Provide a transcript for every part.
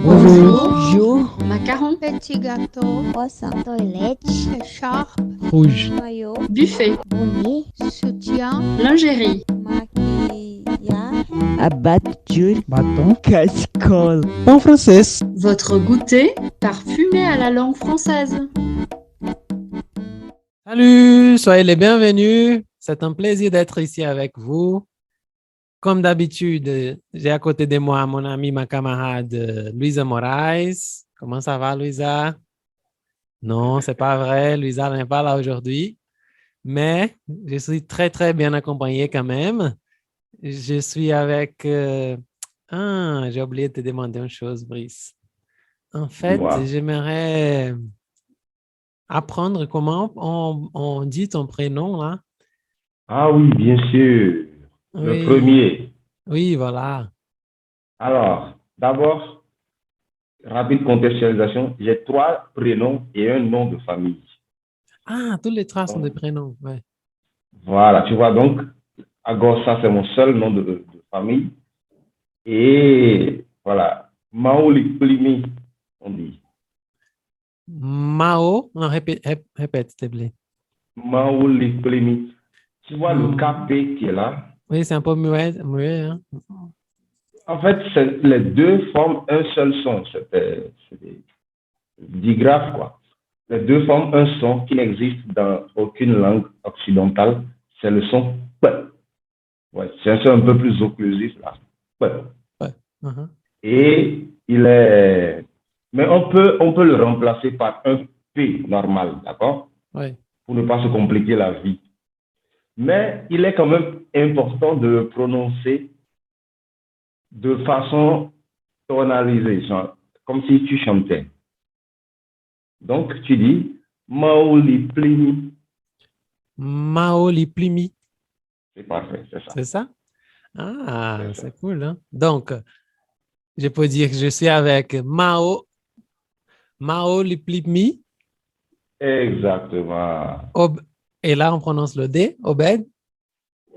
Bonjour. Bonjour. Macaron, Petit gâteau, Croissant. Toilette. écharpe, Rouge. Maillot. buffet, Bonnet. soutien, lingerie, Maquillage. Abattu. Bâton. Casserole. En français. votre goûter parfumé à la langue française. Salut, soyez les bienvenus. C'est un plaisir d'être ici avec vous. Comme d'habitude, j'ai à côté de moi mon amie, ma camarade Luisa Moraes. Comment ça va, Luisa? Non, c'est pas vrai. Luisa n'est pas là aujourd'hui. Mais je suis très, très bien accompagné quand même. Je suis avec... j'ai oublié de te demander une chose, Brice. En fait, Dis-moi. j'aimerais apprendre comment on dit ton prénom, là. Ah oui, bien sûr. Le Oui, premier. oui, voilà. Alors, d'abord, rapide contextualisation. J'ai 3 prénoms et un nom de famille. Ah, tous les trois sont des Donc, prénoms, ouais. voilà, tu vois, donc, Agossa, c'est mon seul nom de famille. Et voilà, Maoli Plimi, on dit. Mao, non, répète, s'il te plaît. Maoli Plimi. Tu vois le Hmm, KP qui est là. oui, c'est un peu muet, muet, hein? En fait, les deux forment un seul son. C'est des digraphes, quoi. Les deux forment un son qui n'existe dans aucune langue occidentale. C'est le son P. Ouais, c'est un son un peu plus occlusif, là. P. Ouais. Uh-huh. Et il est. Mais on peut le remplacer par un P normal, d'accord? Ouais. Pour ne pas se compliquer la vie. Mais il est quand même important de le prononcer de façon tonalisée, genre, comme si tu chantais. Donc, tu dis Maoli Plini. Mao Liplimi, C'est parfait, c'est ça. c'est ça? Ah, C'est ça. c'est cool, hein? Donc, je peux dire que je suis avec Mao Liplimi, Exactement. Et là, on prononce le D, Obed.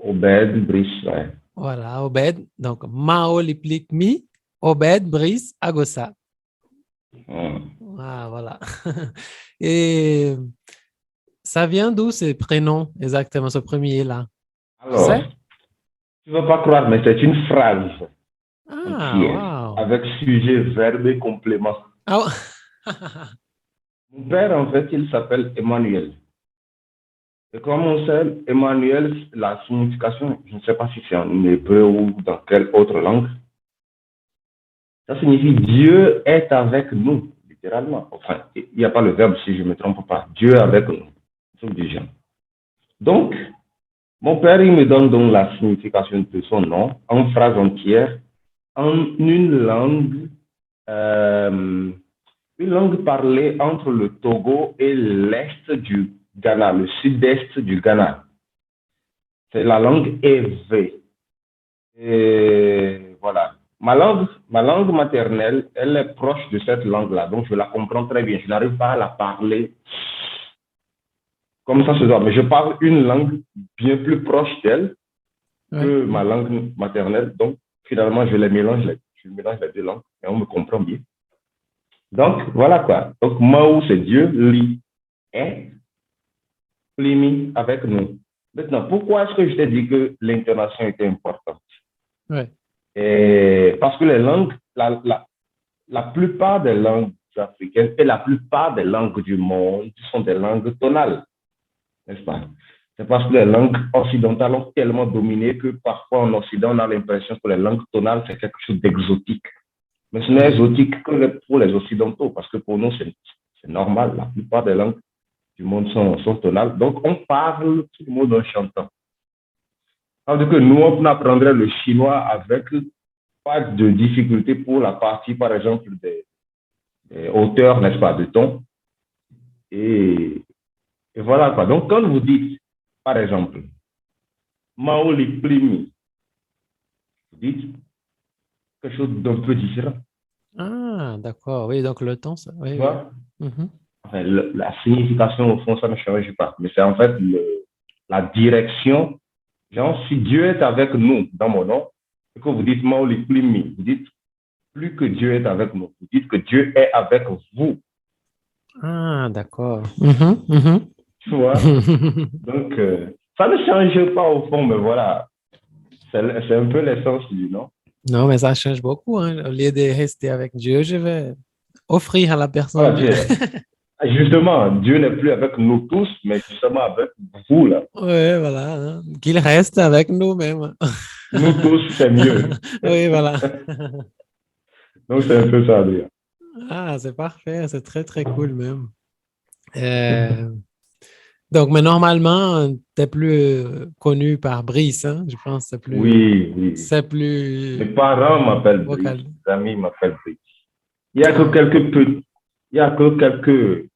Obed, Brice, ouais. Voilà, Obed. Donc, Mao Liplimi, Obed, Brice, Agossa. Ah, voilà. Et ça vient d'où ces prénoms exactement, ce premier-là? Tu Alors, sais? tu ne vas pas croire, mais c'est une phrase Ah, entière wow. avec sujet, verbe et complément. Ah, Mon père, en fait, il s'appelle Emmanuel. Et comme on sait, Emmanuel, la signification, je ne sais pas si c'est en hébreu ou dans quelle autre langue, ça signifie Dieu est avec nous, littéralement. Enfin, il n'y a pas le verbe si je ne me trompe pas. Dieu est avec nous. Truc du genre. Donc, mon père, il me donne donc la signification de son nom en phrase entière, en euh, une langue parlée entre le Togo et l'est du Ghana, le sud-est du Ghana. C'est la langue Ewe. Et voilà. Ma langue maternelle, elle est proche de cette langue-là, donc je la comprends très bien. Je n'arrive pas à la parler comme ça se doit, mais je parle une langue bien plus proche d'elle oui. que ma langue maternelle. Donc, finalement, je mélange les deux langues et on me comprend bien. Donc, voilà quoi. Donc, Mao, c'est Dieu, Li est, Plimi avec nous. Maintenant, pourquoi est-ce que je t'ai dit que l'intonation était importante? Oui. Parce que les langues, la plupart des langues africaines et la plupart des langues du monde sont des langues tonales, n'est-ce pas? C'est parce que les langues occidentales ont tellement dominé que parfois en Occident, on a l'impression que les langues tonales, c'est quelque chose d'exotique. Mais ce n'est Oui. exotique que pour les Occidentaux, parce que pour nous, c'est normal. La plupart des langues du monde sont tonales. Donc, on parle tout le monde en chantant. Alors que nous, on apprendrait le chinois avec pas de difficulté pour la partie, par exemple, des hauteurs, n'est-ce pas, de ton. Et, et voilà quoi. Donc, quand vous dites, par exemple, Maoli Plimi, vous dites quelque chose d'un peu différent. Ah, d'accord. Oui, donc le ton, Tu oui, oui. vois? Mhm. Enfin, la signification, au fond, ça ne change pas. Mais c'est en fait la direction. Genre, si Dieu est avec nous dans mon nom, et que vous dites Maoli Plimi, vous dites plus que Dieu est avec nous. Vous dites que Dieu est avec vous. Ah, d'accord. Mhm, Tu vois? mhm. Donc, ça ne change pas au fond, mais voilà. C'est un peu l'essence du nom. Non, mais ça change beaucoup, hein. Au lieu de rester avec Dieu, je vais offrir à la personne Voilà, Dieu. justement, Dieu n'est plus avec nous tous, mais justement avec vous, là. Oui, voilà, hein. Qu'il reste avec nous même. Nous tous, c'est mieux. Oui, voilà. Donc, c'est un peu ça, Adrien. Ah, c'est parfait, c'est très, très cool même. Euh, donc, mais normalement, tu es plus connu par Brice, hein? Je pense que Oui, oui. c'est Mes plus parents m'appellent Brice, vocal. mes amis m'appellent Brice. Il y a que Ah, il y a que quelques,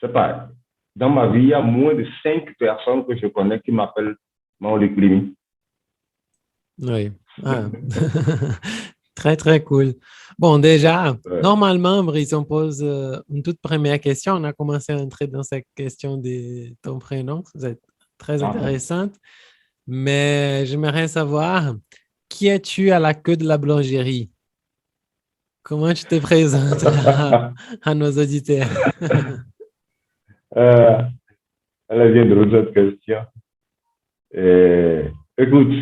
je sais pas, dans ma vie, il y a moins de 5 personnes que je connais qui m'appellent Maoli Klimi. oui. Ah. Très, très cool. Bon, déjà, Ouais. normalement, Brice, on pose une toute première question. On a commencé à entrer dans cette question de ton prénom. C'est très Ah bon. intéressante. Mais j'aimerais savoir, qui es-tu à la queue de la boulangerie? Comment tu te présentes à nos auditeurs? Euh, elle vient de cette question. Écoute,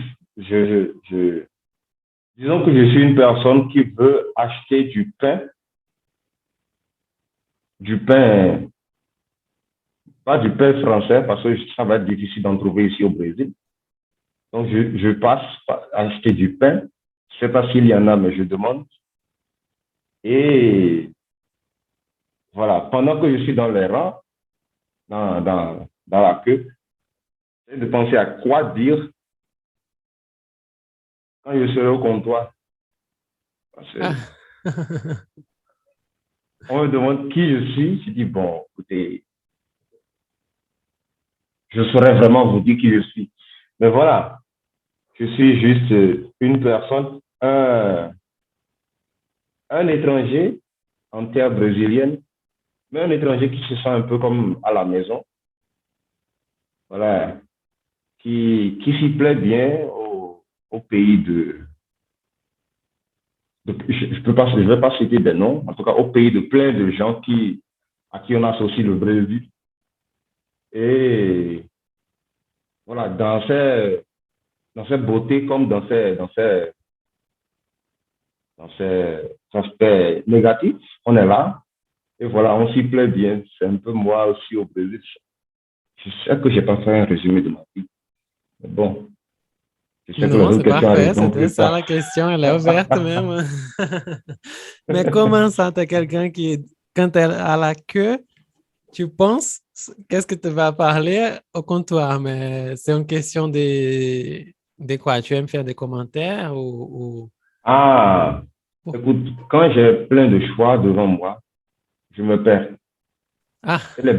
disons que je suis une personne qui veut acheter du pain, pas du pain français, parce que ça va être difficile d'en trouver ici au Brésil. Donc, je passe par acheter du pain. Je ne sais pas s'il y en a, mais je demande. Et voilà, pendant que je suis dans les rangs, dans la queue, j'essaie de penser à quoi dire quand je serai au comptoir. Parce que Ah. on me demande qui je suis. Je dis, bon, écoutez, je saurais vraiment vous dire qui je suis. Mais voilà, je suis juste une personne, un étranger en terre brésilienne, mais un étranger qui se sent un peu comme à la maison. Voilà, qui s'y plaît bien au pays je vais pas citer des noms, en tout cas au pays de plein de gens à qui on associe le Brésil. Et voilà, dans cette beauté comme dans ces aspects négatifs, on est là. Et voilà, on s'y plaît bien. C'est un peu moi aussi au Brésil. Je sais que je n'ai pas fait un résumé de ma vie. Mais bon, je sais que les Non, autres c'est questions parfait. arriveront C'était plus ça tard. la question. Elle est ouverte même. Mais comment ça, tu es quelqu'un quand tu es à la queue, tu penses, qu'est-ce que tu vas parler au comptoir? Mais c'est une question de quoi? Tu aimes faire des commentaires ou... Ah, ou- écoute, quand j'ai plein de choix devant moi, je me perds. Ah, Et les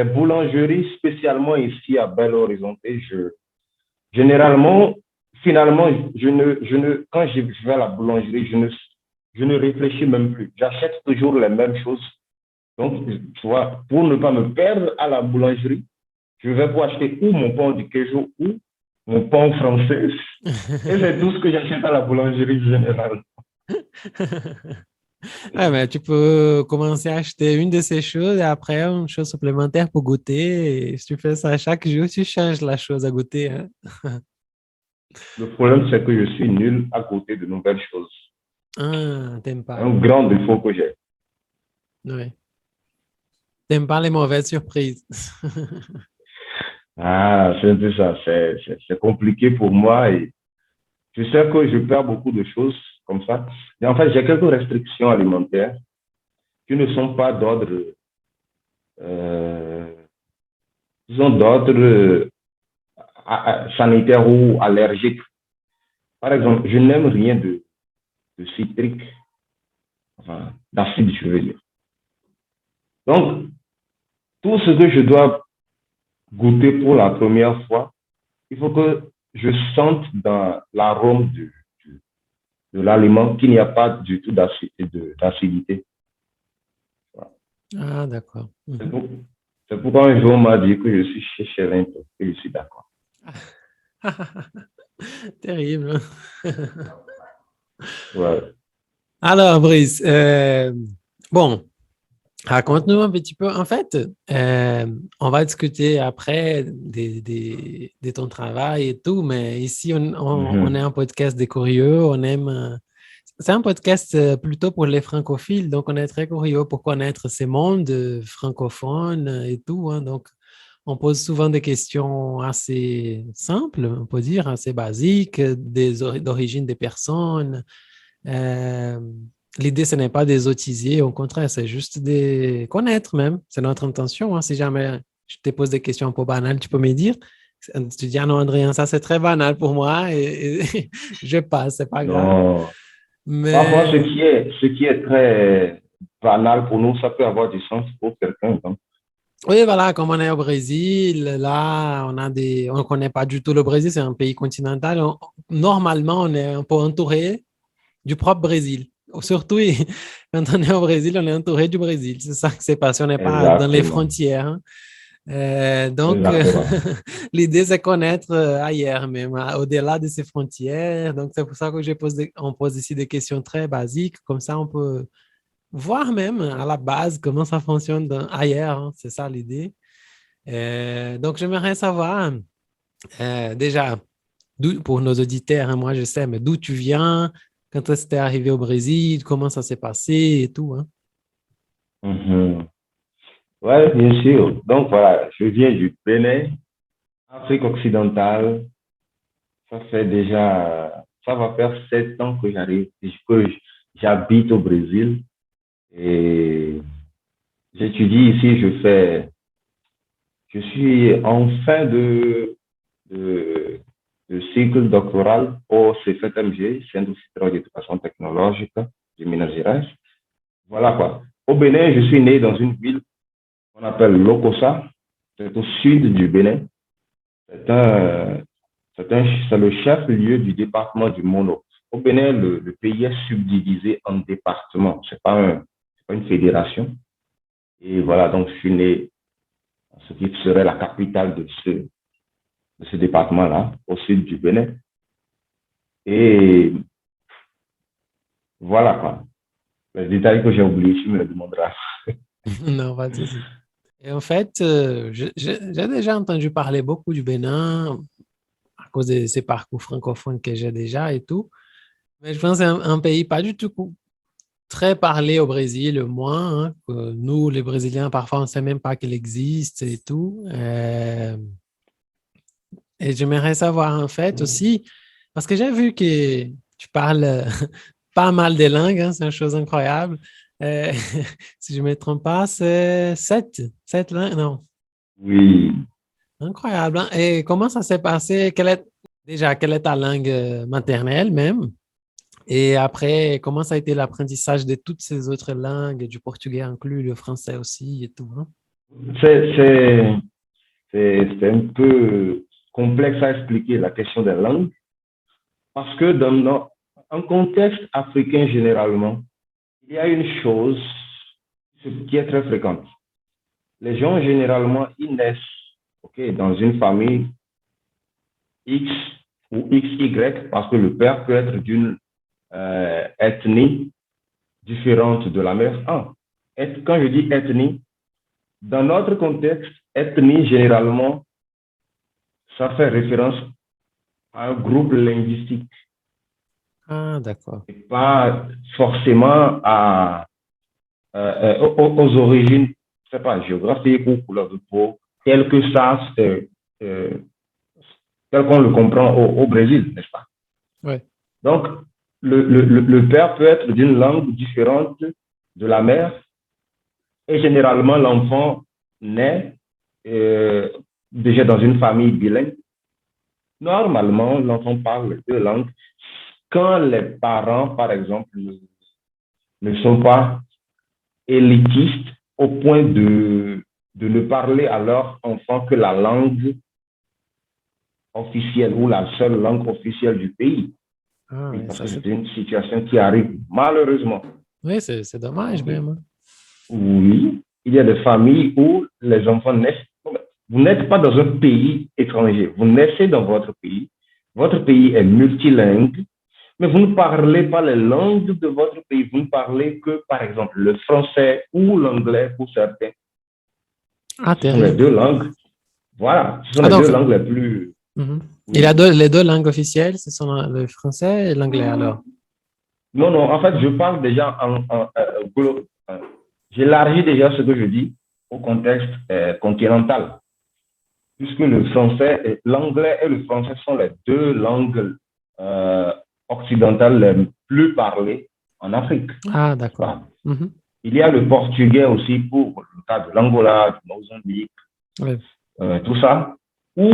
boulangeries spécialement ici à Belo Horizonte, généralement, finalement, quand je vais à la boulangerie, je ne réfléchis même plus. J'achète toujours les mêmes choses. Donc, tu vois, pour ne pas me perdre à la boulangerie, je vais pour acheter ou mon pain du queijo ou mon pain français. Et c'est tout ce que j'achète à la boulangerie générale. ah, mais tu peux commencer à acheter une de ces choses et après une chose supplémentaire pour goûter. Et si tu fais ça chaque jour, tu changes la chose à goûter, hein. Le problème, c'est que je suis nul à goûter de nouvelles choses. Ah, t'aimes C'est pas. un grand défaut que j'ai. Oui. T'aimes pas les mauvaises surprises. Ah, c'est un peu ça. C'est compliqué pour moi et je sais que je perds beaucoup de choses comme ça. Et en fait, j'ai quelques restrictions alimentaires qui ne sont pas euh, disons, d'ordre sanitaire ou allergique. Par exemple, je n'aime rien de citrique, enfin, d'acide, je veux dire. Donc, tout ce que je dois goûter pour la première fois, il faut que je sente dans l'arôme de l'aliment qu'il n'y a pas du tout d'acidité. Voilà. Ah, d'accord. C'est Mhm. pour- c'est pourquoi un jour on m'a dit que je suis chez Chérin et je suis d'accord. Terrible. Ouais. Alors, Brice, bon, raconte-nous un petit peu. En fait, on va discuter après de ton travail et tout, mais ici, on est un podcast des curieux. On aime. C'est un podcast plutôt pour les francophiles, donc on est très curieux pour connaître ces mondes francophones et tout, hein. Donc, on pose souvent des questions assez simples, on peut dire, assez basiques, d'origine des personnes. Euh, L'idée, ce n'est pas des autiser, au contraire, c'est juste de connaître même. C'est notre intention, hein. Si jamais je te pose des questions un peu banales, tu peux me dire. Tu dis, ah non, André, ça c'est très banal pour moi et je passe, c'est pas grave. Non. Parfois, Mais ce qui est très banal pour nous, ça peut avoir du sens pour quelqu'un. Donc. oui, voilà, comme on est au Brésil, là, on ne connaît pas du tout le Brésil, c'est un pays continental. Normalement, on est un peu entouré du propre Brésil. Surtout, quand on est au Brésil, on est entouré du Brésil. C'est ça que c'est passé. On n'est pas dans les Exactement. frontières, hein. Donc, Exactement. l'idée, c'est connaître ailleurs, même au-delà de ces frontières. Donc, c'est pour ça que on pose ici des questions très basiques. Comme ça, on peut voir même à la base comment ça fonctionne ailleurs, hein. C'est ça l'idée. Donc, j'aimerais savoir déjà, pour nos auditeurs, hein, moi je sais, mais d'où tu viens, quand est-ce que tu es arrivé au Brésil, comment ça s'est passé et tout, hein. Mhm. Ouais, bien sûr. Donc voilà, je viens du Bénin, Afrique occidentale. Ça va faire 7 ans que j'habite au Brésil et j'étudie ici. Je suis en fin de, de cycle doctoral au C7MG, Centre supérieur d'éducation technologique de Minas Gerais. Voilà quoi. Au Bénin, je suis né dans une ville qu'on appelle Lokossa. C'est au sud du Bénin. C'est un, c'est le chef-lieu du département du Mono. Au Bénin, le pays est subdivisé en départements. C'est pas une fédération. Et voilà, donc je suis né dans ce qui serait la capitale de ce département-là, au sud du Bénin. Et voilà quoi. Les détails que j'ai oubliés, tu me les demanderas. Non, pas de souci. Et en fait, j'ai déjà entendu parler beaucoup du Bénin à cause de ces parcours francophones que j'ai déjà et tout. Mais je pense que c'est un pays pas du tout très parlé au Brésil, moins, hein, que nous, les Brésiliens, parfois, on ne sait même pas qu'il existe et tout. Et j'aimerais savoir, en fait, aussi, parce que j'ai vu que tu parles pas mal de langues, hein, c'est une chose incroyable. Euh, si je ne me trompe pas, c'est sept langues, non, Oui. incroyable, hein. Et comment ça s'est passé? Quelle est ta langue maternelle même? Et après, comment ça a été l'apprentissage de toutes ces autres langues, du portugais inclus, le français aussi et tout, hein? C'est, c'est, c'est un peu complexe à expliquer la question des langues parce que dans un contexte africain généralement, il y a une chose qui est très fréquente. Les gens généralement, ils naissent dans une famille X ou XY parce que le père peut être d'une ethnie différente de la mère. Quand je dis ethnie, dans notre contexte, ethnie, généralement, ça fait référence à un groupe linguistique Ah, d'accord. et pas forcément aux origines, je sais pas, géographiques ou couleur de peau, tel que ça, tel qu'on le comprend au Brésil, n'est-ce pas? Ouais. Donc, le père peut être d'une langue différente de la mère et généralement, l'enfant naît déjà dans une famille bilingue. Normalement, l'enfant parle deux langues. Quand les parents, par exemple, ne sont pas élitistes au point de ne parler à leur enfant que la langue officielle ou la seule langue officielle du pays. Ah, Oui, ouais, parce ça que c'est. c'est une situation qui arrive malheureusement. Oui, c'est dommage même, hein. Oui, il y a des familles où les enfants naissent. Vous n'êtes pas dans un pays étranger, vous naissez dans votre pays est multilingue, mais vous ne parlez pas les langues de votre pays. Vous ne parlez que, par exemple, le français ou l'anglais pour certains. Ah, Ce sont les terrible. deux langues. Voilà, ce sont Ah, les donc, deux langues les plus. mhm. Oui. Il a les deux langues officielles, ce sont le français et l'anglais alors. Non, non, en fait, je parle déjà j'élargis déjà ce que je dis au contexte continental, puisque le français, l'anglais et le français sont les deux langues euh, occidentales les plus parlées en Afrique. Ah, N'est-ce d'accord. pas? Mhm. Il y a le portugais aussi pour le cas de l'Angola, du Mozambique, Oui. tout ça, où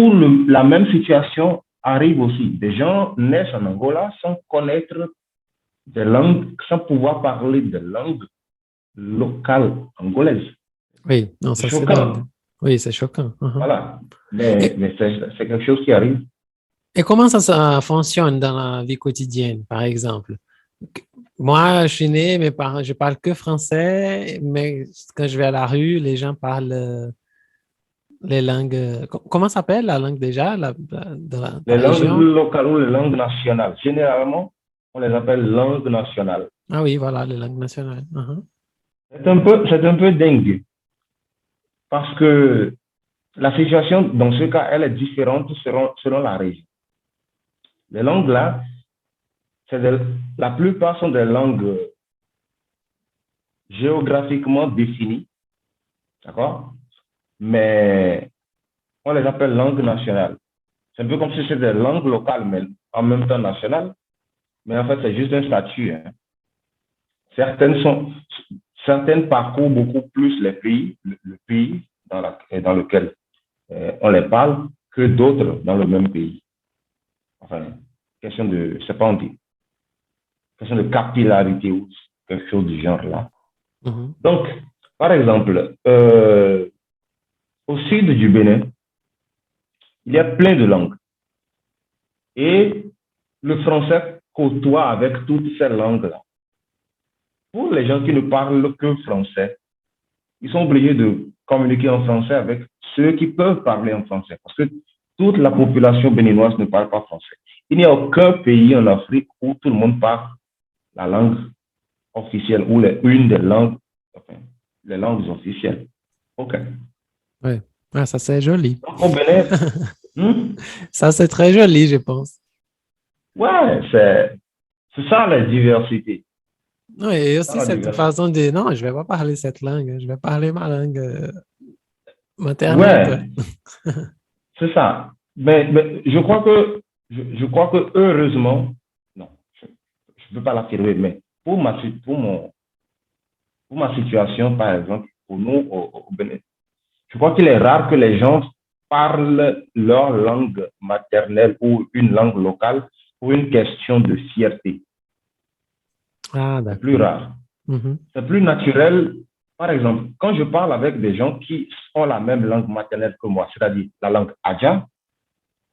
la même situation arrive aussi. Des gens naissent en Angola sans connaître des langues, sans pouvoir parler des langues locales angolaises. Oui, non, C'est ça c'est dingue. choquant. Oui, c'est choquant. Mhm. Voilà. Et, Mais c'est quelque chose qui arrive. et comment ça fonctionne dans la vie quotidienne, par exemple? Moi, je suis né, mes parents, je parle que français, mais quand je vais à la rue, les gens parlent les langues. Comment s'appelle la langue déjà de ta Les langues région? locales ou les langues nationales, généralement, on les appelle langues nationales. Ah oui, voilà, les langues nationales. Mhm. C'est un peu dingue parce que la situation, dans ce cas, elle est différente selon la région. Les langues là, la plupart sont des langues géographiquement définies, d'accord? Mais on les appelle langues nationales. C'est un peu comme si c'était des langues locales, mais en même temps nationales. Mais en fait, c'est juste un statut. Hein. Certaines parcourent beaucoup plus les pays, le pays dans lequel on les parle que d'autres dans le même pays. Enfin, c'est pas on dit, question de capillarité ou quelque chose du genre là. Mhm. Donc, par exemple, au sud du Bénin, il y a plein de langues. Et le français côtoie avec toutes ces langues-là. Pour les gens qui ne parlent que français, ils sont obligés de communiquer en français avec ceux qui peuvent parler en français. Parce que toute la population béninoise ne parle pas français. Il n'y a aucun pays en Afrique où tout le monde parle la langue officielle ou une des langues, enfin, les langues officielles. OK. Oui. Ah, ça c'est joli. Donc, au Bénin, Ça c'est très joli, je pense. ouais, c'est ça la diversité. Oui, et C'est ça aussi la cette diversité. façon de dire non, je ne vais pas parler cette langue, je vais parler ma langue maternelle, quoi. Ouais, c'est ça. Mais je crois que heureusement, non, je ne peux pas l'affirmer, mais pour ma situation, par exemple, pour nous au Bénin, je crois qu'il est rare que les gens parlent leur langue maternelle ou une langue locale pour une question de fierté. Ah, C'est plus d'accord. rare. Mhm. C'est plus naturel. Par exemple, quand je parle avec des gens qui ont la même langue maternelle que moi, c'est-à-dire la langue Adja,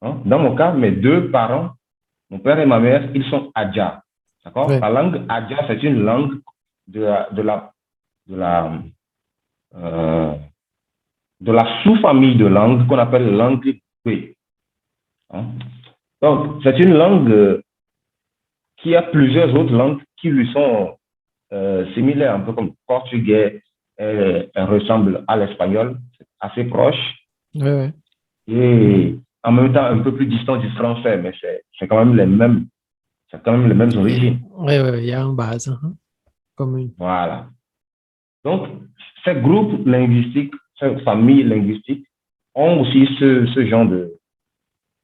hein, dans mon cas, mes deux parents, mon père et ma mère, ils sont Adja. D'accord? Ouais. La langue Adja, c'est une langue de la, euh, de la sous-famille de langue qu'on appelle langue B. Hein? Donc, c'est une langue qui a plusieurs autres langues qui lui sont similaires, un peu comme le portugais, elle ressemble à l'espagnol, assez proche, Ouais, ouais. et en même temps un peu plus distant du français, mais c'est quand même c'est quand même les mêmes origines. Ouais, ouais, il y a une base commune. Voilà. Donc, ces groupes linguistiques, ces familles linguistiques ont aussi ce genre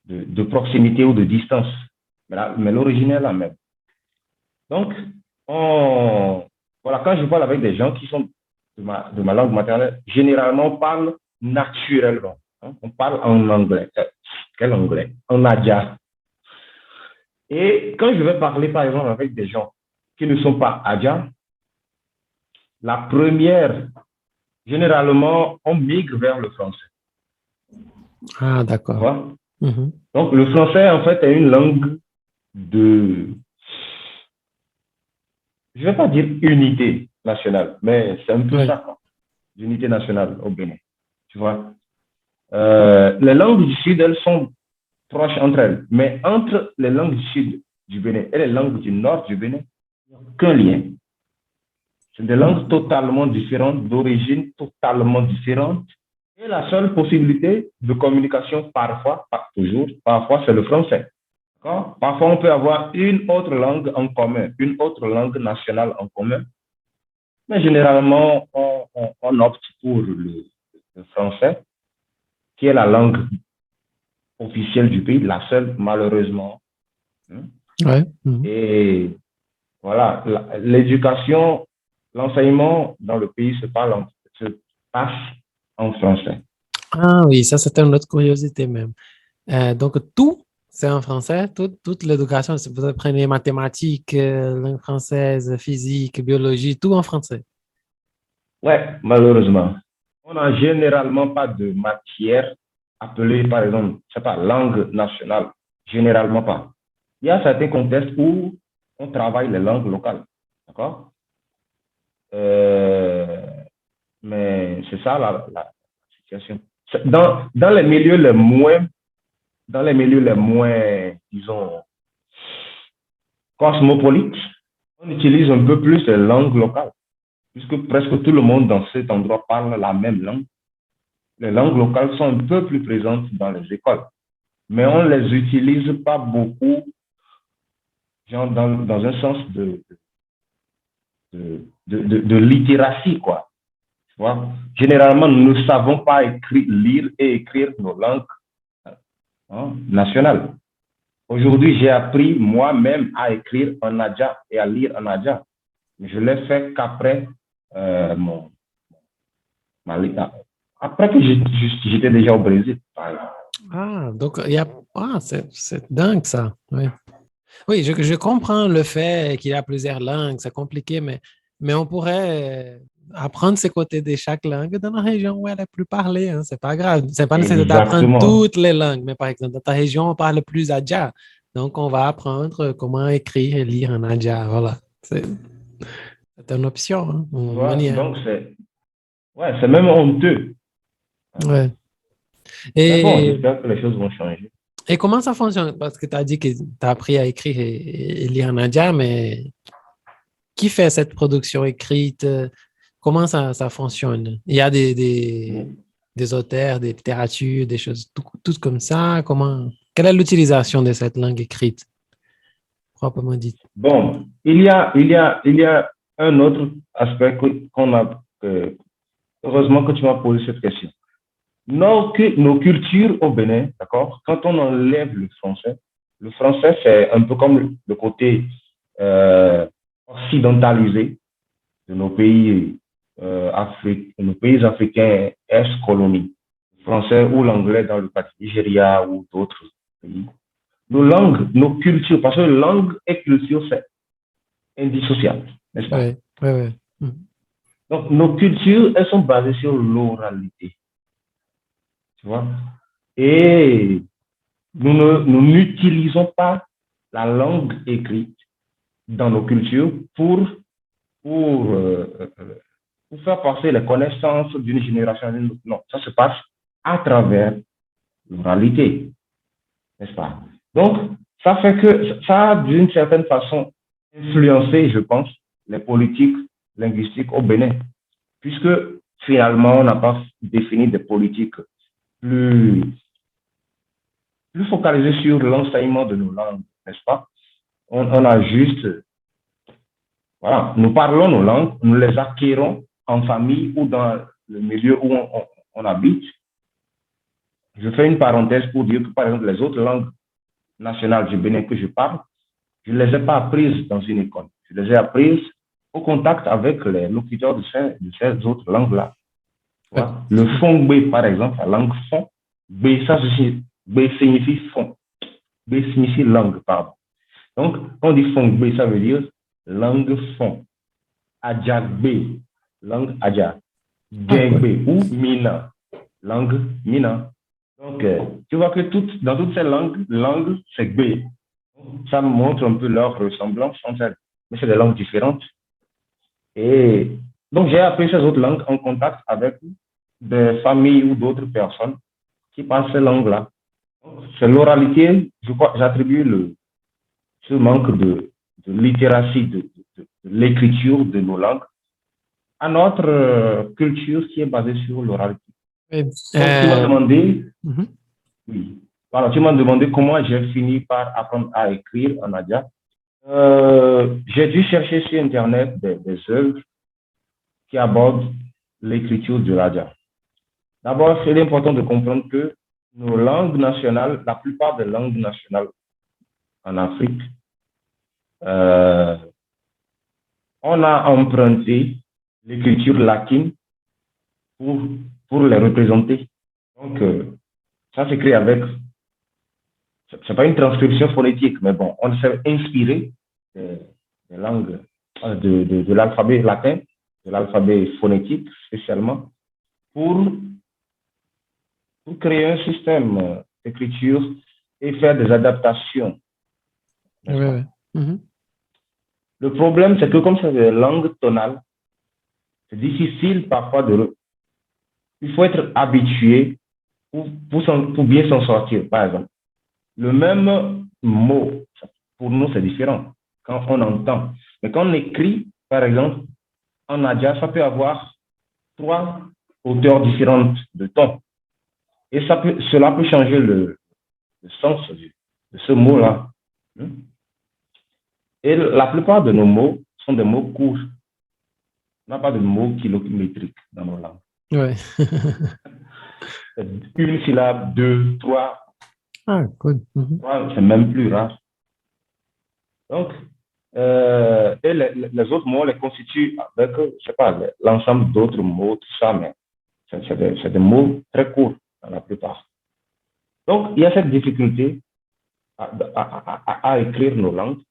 de proximité ou de distance. Mais l'origine est la même. Donc, voilà, quand je parle avec des gens qui sont de ma langue maternelle, généralement, on parle naturellement. Hein. On parle en anglais. Quel anglais? En adja. Et quand je vais parler, par exemple, avec des gens qui ne sont pas adja, la première, généralement, on migre vers le français. Ah, d'accord. Mhm. Donc, le français, en fait, est une langue de, je ne vais pas dire unité nationale, mais c'est un peu Ouais. ça, l'unité nationale au Bénin. Tu vois? Les langues du Sud, elles sont proches entre elles, mais entre les langues du Sud du Bénin et les langues du nord du Bénin, il n'y a aucun lien. C'est des langues totalement différentes, d'origine totalement différente. Et la seule possibilité de communication, parfois, pas toujours, parfois, c'est le français. D'accord? Parfois, on peut avoir une autre langue en commun, une autre langue nationale en commun. Mais généralement, on opte pour le français, qui est la langue officielle du pays, la seule, malheureusement. Ouais. Et voilà, l'éducation, l'enseignement dans le pays se passe en français. Ah oui, ça c'était une autre curiosité même. Donc tout, c'est en français, toute l'éducation, vous apprenez mathématiques, langue française, physique, biologie, tout en français. Ouais, malheureusement. On n'a généralement pas de matière appelée, par exemple, je sais pas, langue nationale. Généralement pas. Il y a certains contextes où on travaille les langues locales. D'accord? Mais c'est ça la situation. Dans les milieux les moins, disons, cosmopolites, on utilise un peu plus les langues locales, puisque presque tout le monde dans cet endroit parle la même langue. Les langues locales sont un peu plus présentes dans les écoles, mais on ne les utilise pas beaucoup, genre dans un sens de littératie, quoi. Tu vois? Généralement, nous ne savons pas lire et écrire nos langues nationales. Aujourd'hui, j'ai appris moi-même à écrire en Adja et à lire en Adja. Je l'ai fait qu'après après que j'étais déjà au Brésil, par exemple. Ah, donc c'est dingue ça. Oui, oui, je comprends le fait qu'il y a plusieurs langues, c'est compliqué, mais on pourrait apprendre ces côtés de chaque langue dans la région où elle est plus parlée. Hein, c'est pas grave. C'est pas nécessaire d'apprendre Exactement. toutes les langues, mais par exemple, dans ta région, on parle plus Adja. Donc, on va apprendre comment écrire et lire en Adja. Voilà. C'est une option, hein, une manière. Donc, c'est même honteux. Ouais. Mais bon, j'espère que les choses vont changer. Et comment ça fonctionne? Parce que tu as dit que tu as appris à écrire et lire en Adja, mais qui fait cette production écrite? Comment ça fonctionne? Il y a des auteurs, des littératures, des choses tout comme ça. Quelle est l'utilisation de cette langue écrite, proprement dit? Bon, il y a un autre aspect qu'on a. Heureusement que tu m'as posé cette question. Nos cultures au Bénin, d'accord, quand on enlève le français, c'est un peu comme le côté occidentalisé de nos pays africains ex-colonies, le français ou l'anglais dans le cas du Nigeria ou d'autres pays. Nos langues, nos cultures, parce que langue et culture, c'est indissociable, n'est-ce pas? Oui, oui, oui. Donc, nos cultures, elles sont basées sur l'oralité. Tu vois? Et nous n'utilisons pas la langue écrite dans nos cultures pour faire passer les connaissances d'une génération à une autre. Non, ça se passe à travers l'oralité, n'est-ce pas? Donc, ça fait que ça a d'une certaine façon influencé, je pense, les politiques linguistiques au Bénin, puisque finalement, on n'a pas défini des politiques plus focalisées sur l'enseignement de nos langues, n'est-ce pas? On a juste, voilà, nous parlons nos langues, nous les acquérons en famille ou dans le milieu où on habite. Je fais une parenthèse pour dire que, par exemple, les autres langues nationales du Bénin que je parle, je ne les ai pas apprises dans une école. Je les ai apprises au contact avec les locuteurs de ces autres langues-là. Voilà. Le fongbe, par exemple, la langue fond, B signifie fond. B signifie langue, pardon. Donc, quand on dit fongbe, ça veut dire langue fond. Adjagbe, langue adja. Gengbe ou mina, langue mina. Donc, tu vois que dans toutes ces langues, c'est B. Ça montre un peu leur ressemblance entre elles. Mais c'est des langues différentes. Et donc, j'ai appris ces autres langues en contact avec des familles ou d'autres personnes qui parlent ces langues-là. C'est l'oralité, je crois, j'attribue ce manque de littératie, de l'écriture de nos langues à notre culture qui est basée sur l'oralité. Et, Donc, tu m'as demandé, mhm. oui. Alors, tu m'as demandé comment j'ai fini par apprendre à écrire en Nadia. J'ai dû chercher sur Internet des œuvres qui abordent l'écriture du Nadia. D'abord, c'est important de comprendre que nos langues nationales, la plupart des langues nationales en Afrique, on a emprunté l'écriture latine pour les représenter. Donc, ça s'écrit avec, c'est pas une transcription phonétique, mais bon, on s'est inspiré des langues, de l'alphabet latin, de l'alphabet phonétique spécialement, pour créer un système d'écriture et faire des adaptations. Oui, oui. Mhm. Le problème, c'est que comme c'est des langues tonales, c'est difficile parfois il faut être habitué pour bien s'en sortir. Par exemple, le même mot, pour nous, c'est différent quand on entend. Mais quand on écrit, par exemple, en Nadia, ça peut avoir 3 hauteurs différentes de ton. Et cela peut changer le sens de ce mot-là. Et la plupart de nos mots sont des mots courts. On n'a pas de mots kilométriques dans nos langues. Ouais. Une syllabe, 2, 3. Ah, cool. Mhm. C'est même plus rare. Donc, et les autres mots les constituent avec, je sais pas, l'ensemble d'autres mots, tout ça, mais c'est des mots très courts dans la plupart. Donc, il y a cette difficulté à écrire nos langues.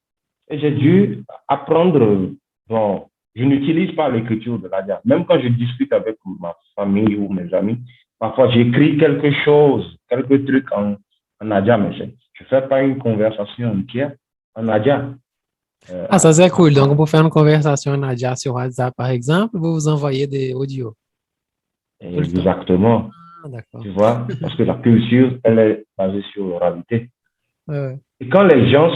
Et j'ai dû apprendre, bon, je n'utilise pas l'écriture de l'Adia. Même quand je discute avec ma famille ou mes amis, parfois j'écris quelque chose, quelques trucs en Adia, mais je ne fais pas une conversation entière en Adia. Ah, ça c'est cool. Donc, pour faire une conversation Nadia sur WhatsApp, par exemple, vous vous envoyez des audios. Exactement. Ah, d'accord. Tu vois, parce que la culture, elle est basée sur l'oralité. Ouais. Et quand les gens,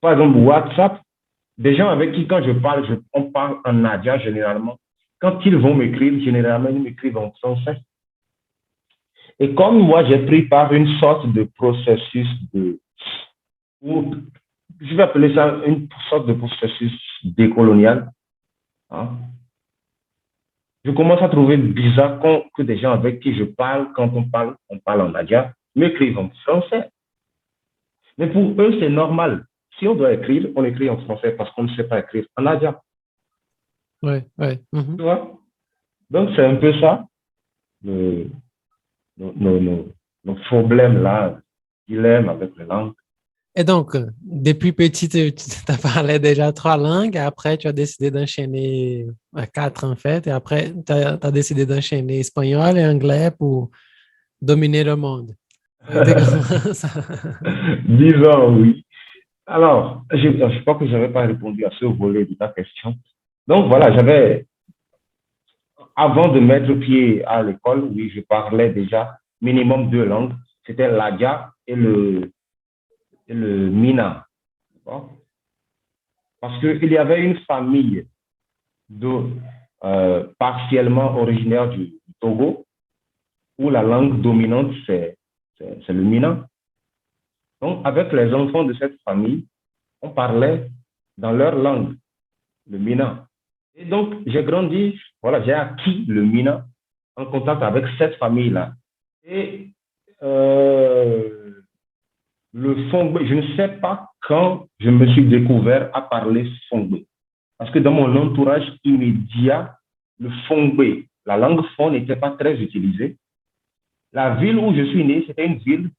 par exemple, WhatsApp, des gens avec qui, quand je parle, on parle en Nadia généralement. Quand ils vont m'écrire, généralement, ils m'écrivent en français. Et comme moi, j'ai pris par une sorte de processus je vais appeler ça une sorte de processus décolonial, hein, je commence à trouver bizarre que des gens avec qui je parle, quand on parle en Nadia, m'écrivent en français. Mais pour eux, c'est normal. Si on doit écrire, on écrit en français parce qu'on ne sait pas écrire en Nadia. Oui, oui. Mhm. Tu vois? Donc, c'est un peu ça, nos problèmes là, dilemme avec les langues. Et donc, depuis petit, tu as parlé déjà 3 langues, et après, tu as décidé d'enchaîner 4 en fait, et après, tu as décidé d'enchaîner espagnol et anglais pour dominer le monde. Disons oui. Alors, je crois que je n'avais pas répondu à ce volet de ta question. Donc voilà, avant de mettre pied à l'école, oui, je parlais déjà minimum 2 langues. C'était l'Adia et le Mina. Parce qu'il y avait une famille partiellement originaire du Togo, où la langue dominante, c'est le Mina. Donc, avec les enfants de cette famille, on parlait dans leur langue, le Mina. Et donc, j'ai grandi, voilà, j'ai acquis le Mina en contact avec cette famille-là. Et le Fongbe, je ne sais pas quand je me suis découvert à parler Fongbe. Parce que dans mon entourage immédiat, le Fongbe, la langue Fon n'était pas très utilisée. La ville où je suis né, c'était une ville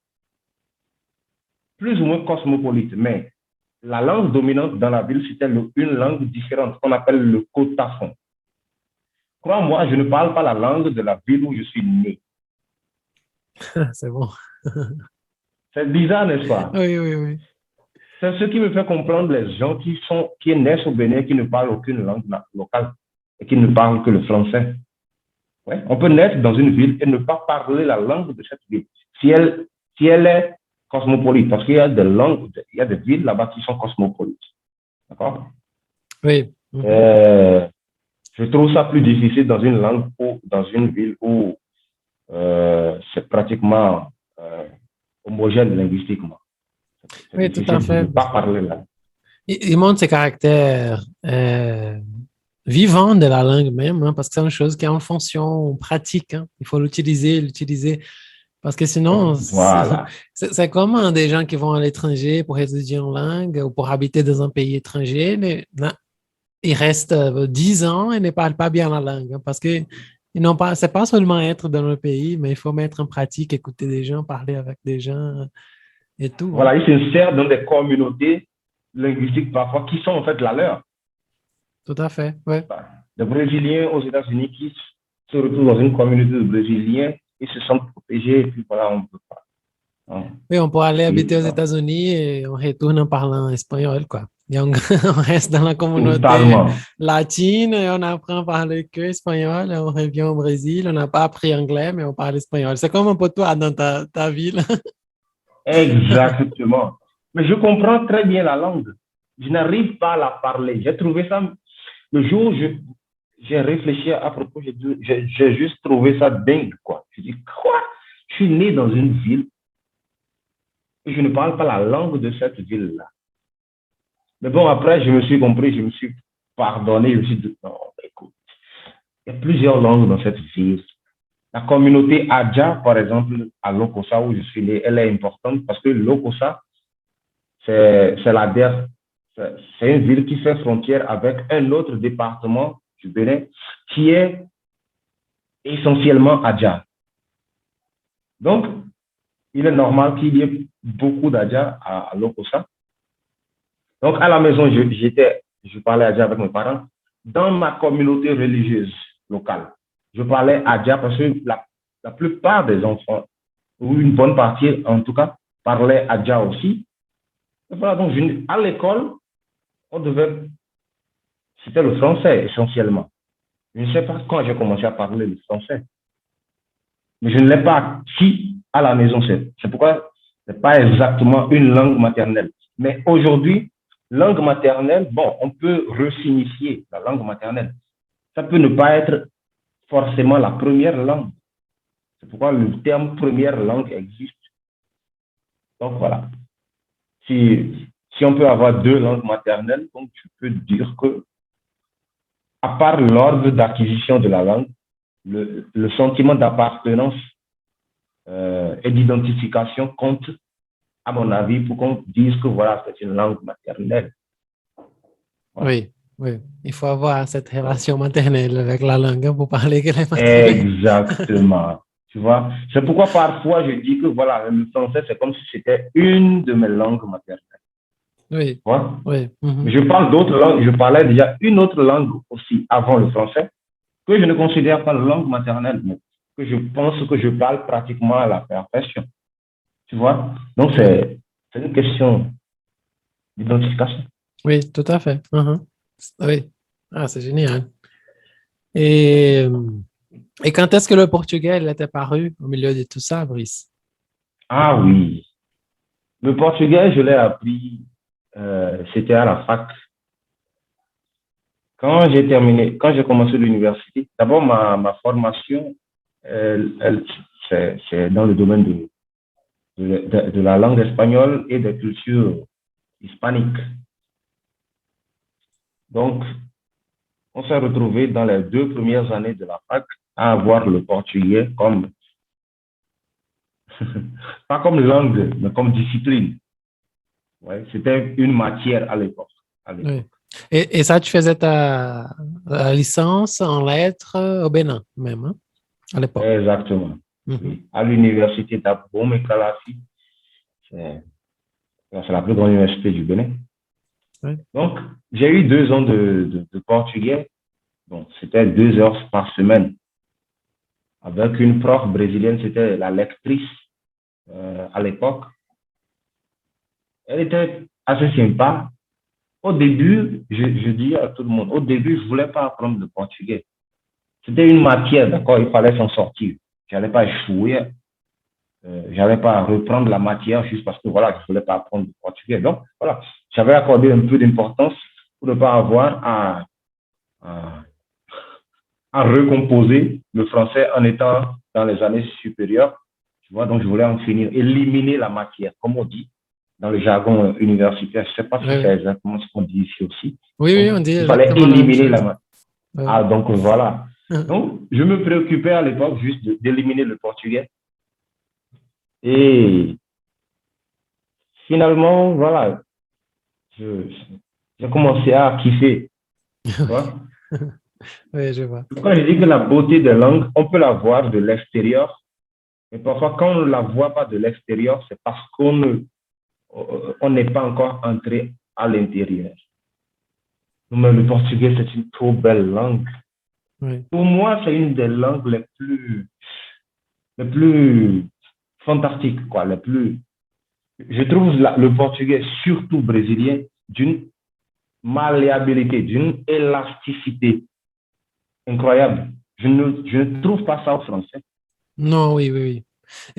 plus ou moins cosmopolite, mais la langue dominante dans la ville, c'était une langue différente qu'on appelle le Kotafon. Crois-moi, je ne parle pas la langue de la ville où je suis né. C'est bon. C'est bizarre, n'est-ce pas? Oui, oui, oui. C'est ce qui me fait comprendre les gens qui naissent au Bénin, qui ne parlent aucune langue locale et qui ne parlent que le français. Ouais. On peut naître dans une ville et ne pas parler la langue de cette ville. Si elle est cosmopolite, parce qu'il y a des langues, il y a des villes là-bas qui sont cosmopolites. D'accord? Oui. Je trouve ça plus difficile dans une langue ou dans une ville où c'est pratiquement homogène linguistiquement. C'est Oui, tout à difficile de fait. ne pas parler là. Il montre ses caractères vivants de la langue même, hein, parce que c'est une chose qui est en fonction pratique. Hein. Il faut l'utiliser. Parce que sinon, Voilà. c'est comme hein, des gens qui vont à l'étranger pour étudier en langue ou pour habiter dans un pays étranger. Mais, non, ils restent 10 ans et ne parlent pas bien la langue. Hein, parce que ils n'ont pas, c'est pas seulement être dans le pays, mais il faut mettre en pratique, écouter des gens, parler avec des gens et tout. Hein. Voilà, ils s'insèrent dans des communautés linguistiques parfois qui sont en fait la leur. Tout à fait, ouais. Des Brésiliens aux États-Unis qui se retrouvent dans une communauté de Brésiliens, ils se sentent protégés et puis voilà, on ne peut pas. Hein. Oui, on peut aller habiter aux Et, États-Unis et on retourne en parlant espagnol, quoi. Et on, on reste dans la communauté totalement. latine et on apprend à parler que espagnol et on revient au Brésil. On n'a pas appris anglais, mais on parle espagnol. C'est comme un peu toi dans ta ville. Exactement. Mais je comprends très bien la langue. Je n'arrive pas à la parler. J'ai trouvé ça, le jour où j'ai réfléchi à propos, j'ai juste trouvé ça dingue, quoi. Je dis, quoi? Je suis né dans une ville et je ne parle pas la langue de cette ville-là. Mais bon, après, je me suis compris, je me suis pardonné, je me suis dit, non, écoute, il y a plusieurs langues dans cette ville. La communauté Adja, par exemple, à Lokossa, où je suis né, elle est importante parce que Lokossa, c'est une ville qui fait frontière avec un autre département du Bénin qui est essentiellement Adja. Donc, il est normal qu'il y ait beaucoup d'Adja à Lokossa. Donc, à la maison, je parlais Adja avec mes parents. Dans ma communauté religieuse locale, je parlais Adja parce que la plupart des enfants, ou une bonne partie en tout cas, parlaient Adja aussi. Et voilà, donc à l'école, c'était le français essentiellement. Je ne sais pas quand j'ai commencé à parler le français. Mais je ne l'ai pas acquis à la maison. C'est pourquoi ce n'est pas exactement une langue maternelle. Mais aujourd'hui, langue maternelle, bon, on peut resignifier la langue maternelle. Ça peut ne pas être forcément la première langue. C'est pourquoi le terme première langue existe. Donc voilà. Si on peut avoir deux langues maternelles, donc tu peux dire que, à part l'ordre d'acquisition de la langue, le sentiment d'appartenance et d'identification compte, à mon avis, pour qu'on dise que voilà, c'est une langue maternelle. Voilà. Oui. Il faut avoir cette relation maternelle avec la langue pour parler qu'elle est maternelle. Exactement. Tu vois, c'est pourquoi parfois je dis que voilà, le français, c'est comme si c'était une de mes langues maternelles. Oui. Voilà. Oui. Je parle d'autres langues. Je parlais déjà une autre langue aussi avant le français, que je ne considère pas langue maternelle, mais que je pense que je parle pratiquement à la perfection. Tu vois? Donc, c'est une question d'identification. Oui, tout à fait. Oui. Ah, c'est génial. Et quand est-ce que le portugais il était paru au milieu de tout ça, Brice? Ah oui. Le portugais, je l'ai appris, c'était à la fac. Quand j'ai commencé l'université, d'abord ma formation, c'est dans le domaine de la langue espagnole et des cultures hispaniques. Donc, on s'est retrouvé dans les 2 premières années de la fac à avoir le portugais comme, pas comme langue, mais comme discipline. Ouais, c'était une matière à l'époque. Oui. Et ça, tu faisais ta licence en lettres au Bénin même, hein, à l'époque. Exactement. Oui. À l'université d'Abomey Calafi, c'est la plus grande université du Bénin. Oui. Donc, j'ai eu 2 ans de portugais. Bon, c'était 2 heures par semaine. Avec une prof brésilienne, c'était la lectrice à l'époque. Elle était assez sympa. Au début, je dis à tout le monde, au début, je ne voulais pas apprendre le portugais. C'était une matière, d'accord, il fallait s'en sortir. Je n'allais pas échouer. j'avais pas à reprendre la matière juste parce que voilà, je voulais pas apprendre le portugais. Donc, voilà, j'avais accordé un peu d'importance pour ne pas avoir à, à recomposer le français en étant dans les années supérieures. Tu vois, donc je voulais en finir, éliminer la matière, comme on dit dans le jargon universitaire. Je ne sais pas si Oui, c'est exactement ce qu'on dit ici aussi. oui, Donc, on dit il fallait exactement la même éliminer la chose. matière. Ouais. Ah, donc voilà. Donc, je me préoccupais à l'époque juste d'éliminer le portugais. Et finalement, voilà, je- j'ai commencé à kiffer. Tu vois? Oui, je vois. Quand je dis que la beauté des langues, on peut la voir de l'extérieur, mais parfois quand on ne la voit pas de l'extérieur, c'est parce on n'est pas encore entré à l'intérieur. Mais le portugais, c'est une trop belle langue. Oui. Pour moi, c'est une des langues les plus fantastiques, quoi, les plus. Je trouve le portugais, surtout brésilien, d'une malléabilité, d'une élasticité incroyable. Je ne trouve pas ça au français. Non, oui, oui, oui.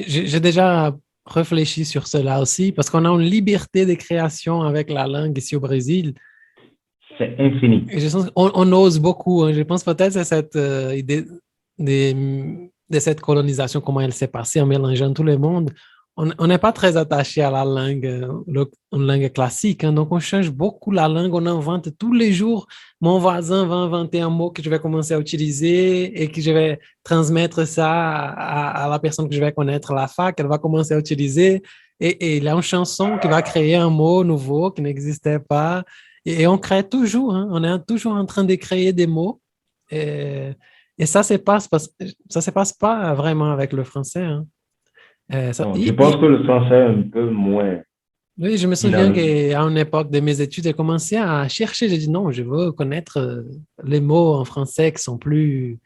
J'ai déjà réfléchi sur cela aussi parce qu'on a une liberté de création avec la langue ici au Brésil. C'est infini. Et je sens qu'on ose beaucoup, hein. Je pense peut-être à cette idée de cette colonisation, comment elle s'est passée en mélangeant tout le monde. On n'est pas très attaché à la langue, une langue classique, hein. Donc, on change beaucoup la langue, on invente tous les jours. Mon voisin va inventer un mot que je vais commencer à utiliser et que je vais transmettre ça à la personne que je vais connaître à la fac. Elle va commencer à utiliser. Et il y a une chanson qui va créer un mot nouveau qui n'existait pas. Et on crée toujours, hein. On est toujours en train de créer des mots. Et, et ça se passe pas vraiment avec le français, hein. Non, je pense que le français est un peu moins Oui, je me souviens dynamique. qu'à une époque de mes études, j'ai commencé à chercher. J'ai dit non, je veux connaître les mots en français qui sont plus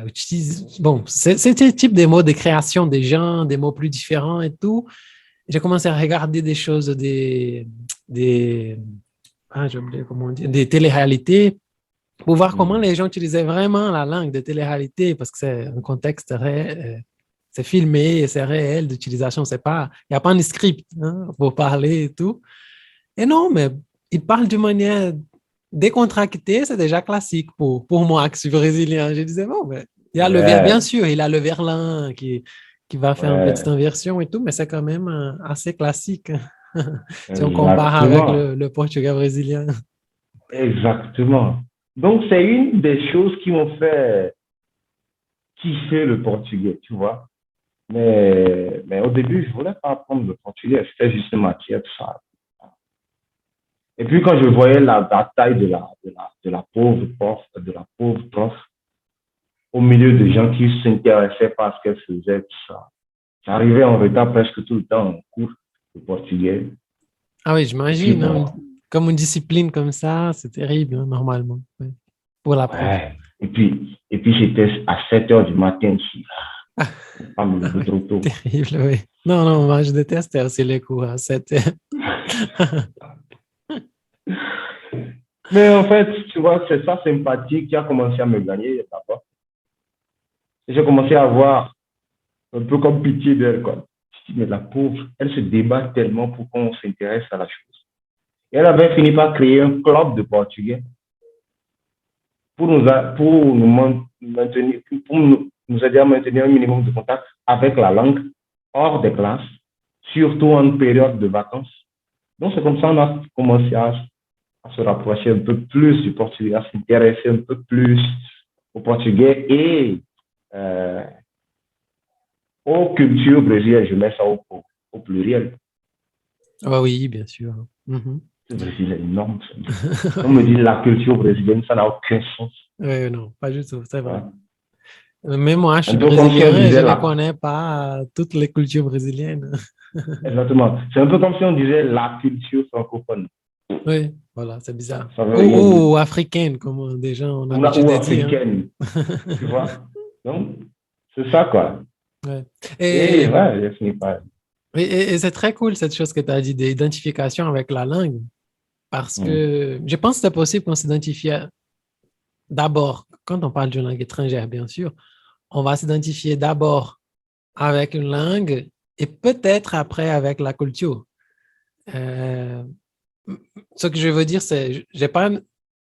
utilisés. Bon, c'était le type de mots de création des gens, des mots plus différents et tout. J'ai commencé à regarder des choses, des j'ai oublié comment on dit, des téléréalités pour voir comment les gens utilisaient vraiment la langue de télé-réalité, parce que c'est un contexte c'est filmé, c'est réel d'utilisation, c'est pas, il n'y a pas un script, hein, pour parler et tout. Et non, mais ils parlent d'une manière décontractée, c'est déjà classique pour moi qui suis brésilien. Je disais, bon, mais il y a le verbe, bien Ouais, sûr, il a le verlan qui va faire une petite ouais, inversion et tout, mais c'est quand même assez classique, hein, si on compare avec exactement. le portugais brésilien. Exactement. Donc, c'est une des choses qui m'ont fait kiffer le portugais, tu vois. Mais au début, je ne voulais pas apprendre le portugais, c'était juste une matière, tout ça. Et puis, quand je voyais la bataille de la pauvre prof, au milieu de gens qui s'intéressaient par ce qu'elle faisait, tout ça, j'arrivais en retard presque tout le temps en cours de portugais. Ah oui, Et puis, j'imagine, hein, bon, comme une discipline comme ça, c'est terrible, hein, normalement, ouais, pour la prof. ouais. Et puis j'étais à 7 heures du matin ici. Pas me lever trop tôt. Terrible, oui. Non, non, moi, je déteste aussi les cours à 7 heures. Mais en fait, tu vois, c'est sa sympathie qui a commencé à me gagner d'abord. Et j'ai commencé à avoir un peu comme pitié d'elle, quoi. Je dis, mais la pauvre, elle se débat tellement pour qu'on s'intéresse à la chose. Et elle avait fini par créer un club de portugais pour nous maintenir, pour nous aider à maintenir un minimum de contact avec la langue hors des classes, surtout en période de vacances. Donc, c'est comme ça qu'on a commencé à se rapprocher un peu plus du portugais, à s'intéresser un peu plus au portugais et euh, aux cultures brésiliennes. Je mets ça au pluriel. Ah oui, bien sûr. Mhm. Le Brésil est énorme. On me dit la culture brésilienne, ça n'a aucun sens. Oui, non, pas du tout, c'est vrai. Voilà. Mais moi, je Un suis peu comme si on brésilien et je disait ne la. connais pas toutes les cultures brésiliennes. Exactement. C'est un peu comme si on disait la culture francophone. Oui, voilà, c'est bizarre. Ça veut rien dire. Ou africaine, comme des gens ont l'habitude Ou de dire, hein. africaine, tu vois. Donc, c'est ça, quoi. Ouais. Et Et, ouais, j'ai fini par. et c'est très cool cette chose que tu as dit d'identification avec la langue, parce que je pense que c'est possible qu'on s'identifie d'abord, quand on parle d'une langue étrangère, bien sûr, on va s'identifier d'abord avec une langue et peut-être après avec la culture. Euh, Ce que je veux dire, c'est j'ai pas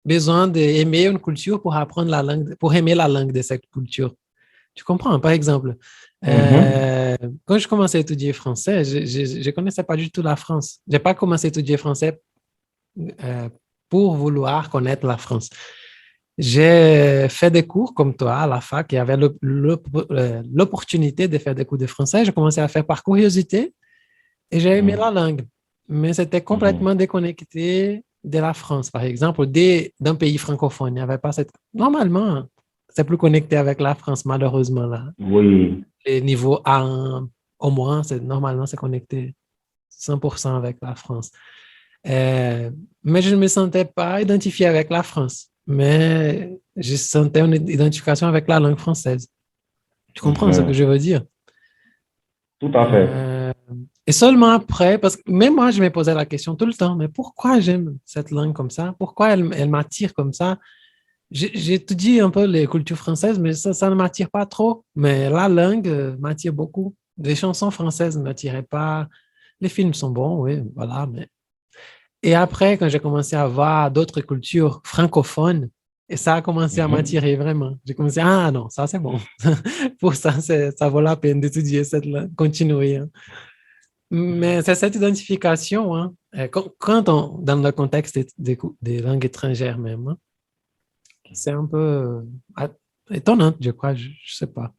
besoin d'aimer une culture pour apprendre la langue, pour aimer la langue de cette culture. Tu comprends? Par exemple, Mhm. quand je commençais à étudier français, je connaissais pas du tout la France. J'ai pas commencé à étudier français euh, pour vouloir connaître la France. J'ai fait des cours comme toi à la fac. Il y avait l'opportunité de faire des cours de français. J'ai commencé à faire par curiosité et j'ai aimé la Mhm. langue. Mais c'était Mhm. complètement déconnecté de la France, par exemple, d'un pays francophone. Il n'y avait pas cette. Normalement, c'est plus connecté avec la France, malheureusement, là. Oui, Les niveaux A1, au moins, normalement, c'est connecté 100% avec la France. Euh, mais je ne me sentais pas identifié avec la France. Mais je sentais une identification avec la langue française. Tu comprends ce que mhm. je veux dire? Tout à fait. Euh, et seulement après, parce que même moi, je me posais la question tout le temps, mais pourquoi j'aime cette langue comme ça? Pourquoi elle m'attire comme ça? J'ai étudié un peu les cultures françaises, mais ça ne m'attire pas trop. Mais la langue m'attire beaucoup. Les chansons françaises ne m'attiraient pas. Les films sont bons, oui, voilà. Mais... Et après, quand j'ai commencé à voir d'autres cultures francophones, et ça a commencé à Mhm. m'attirer vraiment. J'ai commencé, ah non, ça c'est bon. Pour ça, ça vaut la peine d'étudier cette langue, continuer, hein. Mais c'est cette identification, hein, quand on, dans le contexte des langues étrangères même, hein, c'est un peu euh, étonnant, je crois, je ne sais pas.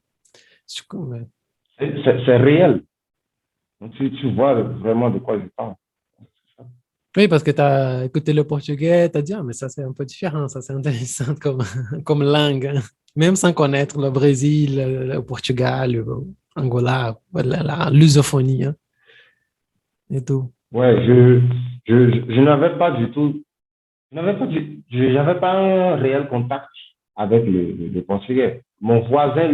Mais- C'est réel. Donc, tu vois vraiment de quoi je parle. Oui, parce que tu as écouté le portugais, tu as dit, ah, mais ça c'est un peu différent, ça c'est intéressant comme, comme langue, hein. Même sans connaître le Brésil, le Portugal, Angola, l'usophonie, hein, et tout. Ouais, je n'avais pas du tout, j'avais pas un réel contact avec le portugais. Mon voisin,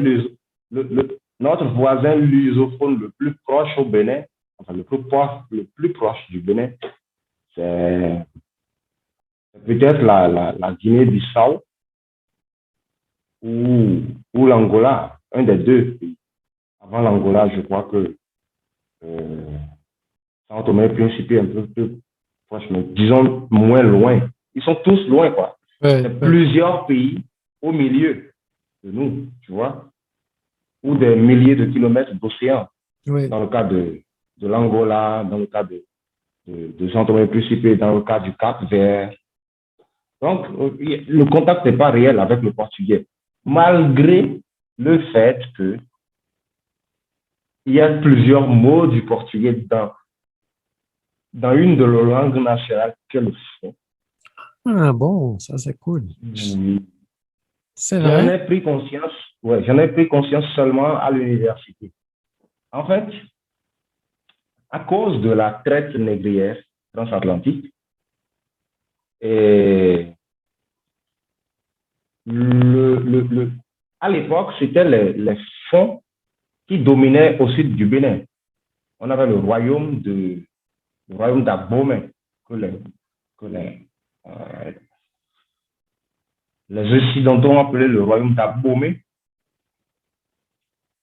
notre voisin lusophone le plus proche au Bénin, enfin le plus proche du Bénin, c'est peut-être la Guinée-Bissau ou, ou l'Angola, un des deux pays. Avant l'Angola, je crois que euh, Sao Tomé et Principe est un peu plus proche, mais disons moins loin. Ils sont tous loin, quoi. Ouais, C'est ouais, plusieurs pays au milieu de nous, tu vois, ou des milliers de kilomètres d'océan, ouais. dans le cas de l'Angola, dans le cas de Sao Tomé et Principe, dans le cas du Cap-Vert. Donc, le contact n'est pas réel avec le portugais, malgré le fait que il y a plusieurs mots du portugais dans une de nos langues nationales qu'est le fond. Ah bon, ça c'est cool. Oui. C'est J'en vrai? ai pris conscience, ouais, j'en ai pris conscience seulement à l'université. En fait, à cause de la traite négrière transatlantique, et à l'époque, c'était les fonds qui dominaient au sud du Bénin. On avait le royaume d'Abomey, que que les, euh, les Occidentaux ont appelé le royaume d'Abomey.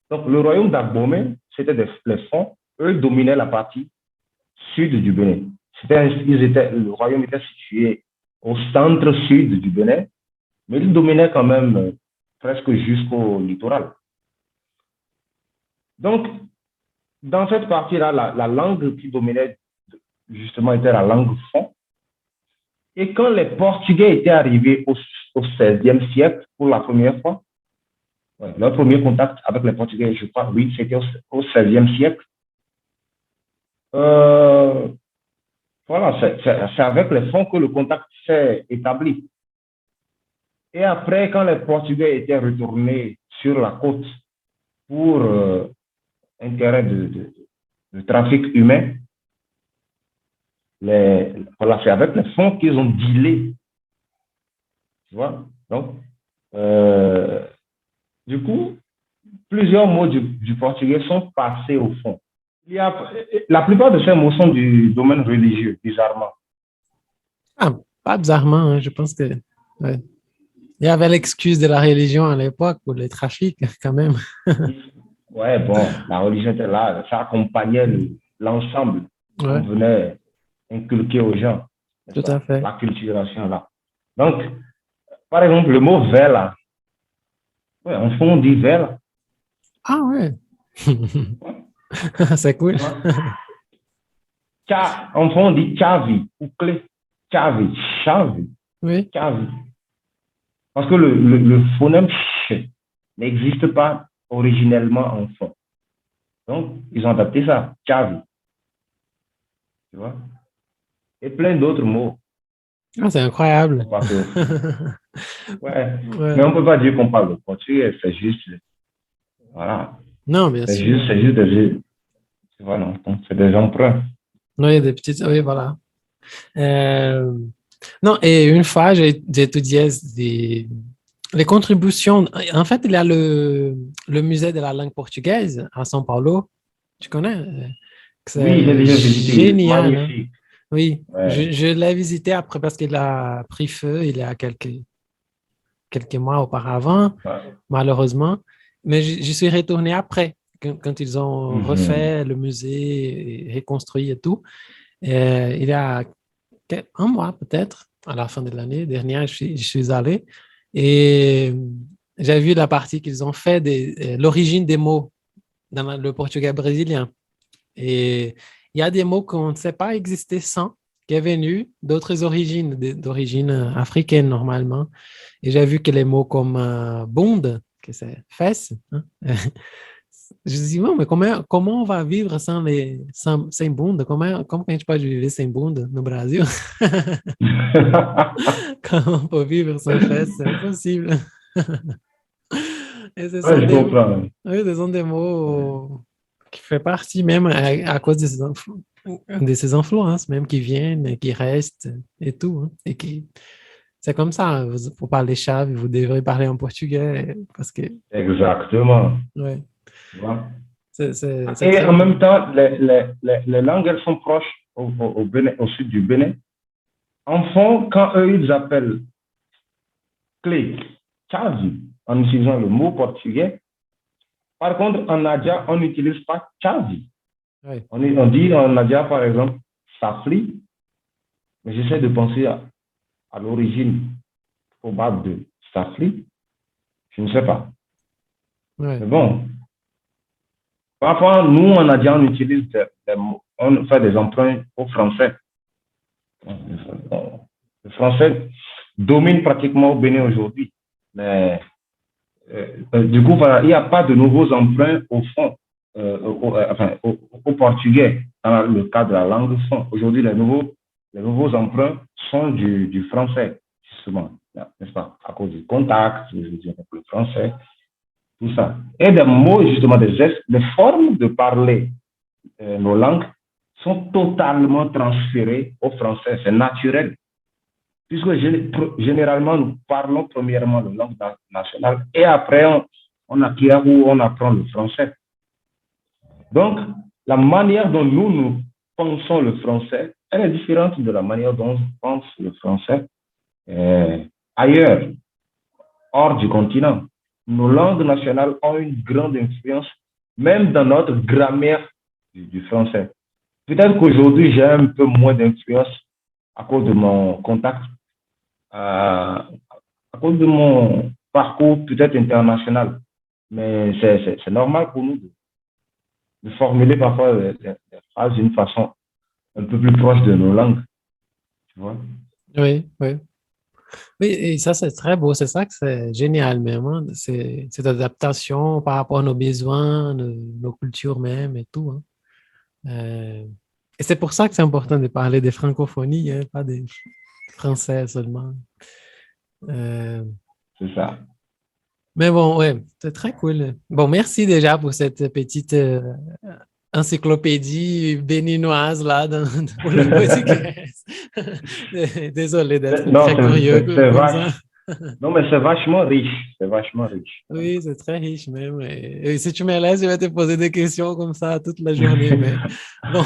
Donc, le royaume d'Abomey, c'était les fonds, eux dominaient la partie sud du Bénin. Le royaume était situé au centre sud du Bénin, mais il dominait quand même presque jusqu'au littoral. Donc, dans cette partie-là, la langue qui dominait justement était la langue fon. Et quand les Portugais étaient arrivés au 16e siècle pour la première fois, ouais, leur premier contact avec les Portugais, je crois, oui, c'était au 16e siècle. Euh, voilà, c'est avec les fonds que le contact s'est établi. Et après, quand les Portugais étaient retournés sur la côte pour intérêt de trafic humain, voilà, c'est avec les fonds qu'ils ont dealé. Tu vois? Donc, euh, du coup, plusieurs mots du portugais sont passés au fond. La plupart de ces mots sont du domaine religieux, bizarrement. Ah, pas bizarrement, hein, je pense que ouais. Il y avait l'excuse de la religion à l'époque pour les trafics, quand même. Ouais, bon, la religion était là, ça accompagnait l'ensemble qu'on Ouais, venait inculquer aux gens, n'est-ce tout à pas? fait. La culturation là. Donc, par exemple, le mot verre là, ouais, en fond, on dit verre, Ah ouais. C'est cool. tu vois. En fond, on dit chavi ou clé. Chavi, chavi, Oui. chavi. Parce que le phonème ch n'existe pas originellement en fond. Donc, ils ont adapté ça, chavi, tu vois. Et plein d'autres mots. Ah, c'est incroyable. Pas que, ouais. Mais Ouais. on ne peut pas dire qu'on parle de portugais, c'est juste, voilà. Non, bien sûr. C'est juste des, tu vois, non, donc c'est des emprunts. Non, il y a des petites. Oui, voilà. Euh, Non, et une fois, j'ai étudié les contributions. En fait, il y a le musée de la langue portugaise à São Paulo. Tu connais? Oui, j'ai C'est déjà visité, génial, hein? magnifique. Oui, Ouais. je l'ai visité après parce qu'il a pris feu il y a quelques mois auparavant, Ouais. malheureusement. Mais j'y suis retourné après, quand ils ont Mhm. refait le musée, et reconstruit et tout. Il y a un mois peut-être, à la fin de l'année dernière, je suis allé et j'ai vu la partie qu'ils ont fait de l'origine des mots dans le portugais brésilien. Et il y a des mots qu'on ne sait pas exister sans, qui est venu d'autres origines, d'origine africaine normalement. Et j'ai vu que les mots comme bunde, que c'est fesse, hein, je me dis, non, mais comment on va vivre sans bunda? Como que a gente pode viver sem bunda no Brasil? Comment on peut vivre sans fesses? C'est impossible. Et Ouais, je comprends. oui, ce sont des mots qui font partie même à cause de ces influences, même qui viennent, qui restent et tout. Hein. C'est comme ça. Pour parler chave, vous devrez parler en portugais parce que, Exactement. ouais, Tu vois. c'est Et très en bien. même temps, les langues, elles sont proches au Bénin, au sud du Bénin. En fond, quand eux, ils appellent clé, chavi, en utilisant le mot portugais. Par contre, en Nadia, on n'utilise pas chavi. Ouais. On dit en Nadia, par exemple, safli, mais j'essaie de penser à l'origine probable de safli. Je ne sais pas. Ouais. Mais bon, parfois, nous, en Nadia, on utilise des mots, on fait des emprunts au français. Le français domine pratiquement au Bénin aujourd'hui. Mais du coup, voilà, il n'y a pas de nouveaux emprunts au fond, enfin, au portugais, dans le cas de la langue fond. Aujourd'hui, les nouveaux emprunts sont du français, justement, n'est-ce pas? À cause du contact, je veux dire, le français, tout ça. Et des mots, justement, des gestes, des formes de parler nos langues sont totalement transférées au français. C'est naturel. Puisque généralement, nous parlons premièrement la langue nationale et après, on acquiert ou on apprend le français. Donc, la manière dont nous pensons le français, elle est différente de la manière dont on pense le français ailleurs, hors du continent. Nos langues nationales ont une grande influence, même dans notre grammaire du français. Peut-être qu'aujourd'hui, j'ai un peu moins d'influence à cause de mon contact à cause de mon parcours peut-être international. Mais c'est normal pour nous de formuler parfois les phrases d'une façon un peu plus proche de nos langues. Tu vois? Oui, oui. Oui, et ça, c'est très beau. C'est ça que c'est génial, même. Hein. C'est cette adaptation par rapport à nos besoins, nos cultures même et tout. Hein. Et c'est pour ça que c'est important de parler des francophonies, hein, pas des français seulement. Euh, C'est ça. mais bon, ouais, c'est très cool. Bon, merci déjà pour cette petite encyclopédie béninoise là pour le portugais. Désolé d'être Non, très curieux comme ça. non, mais c'est vachement riche. C'est vachement riche. Oui, c'est très riche même. Et si tu me laisses, je vais te poser des questions comme ça toute la journée. Mais bon,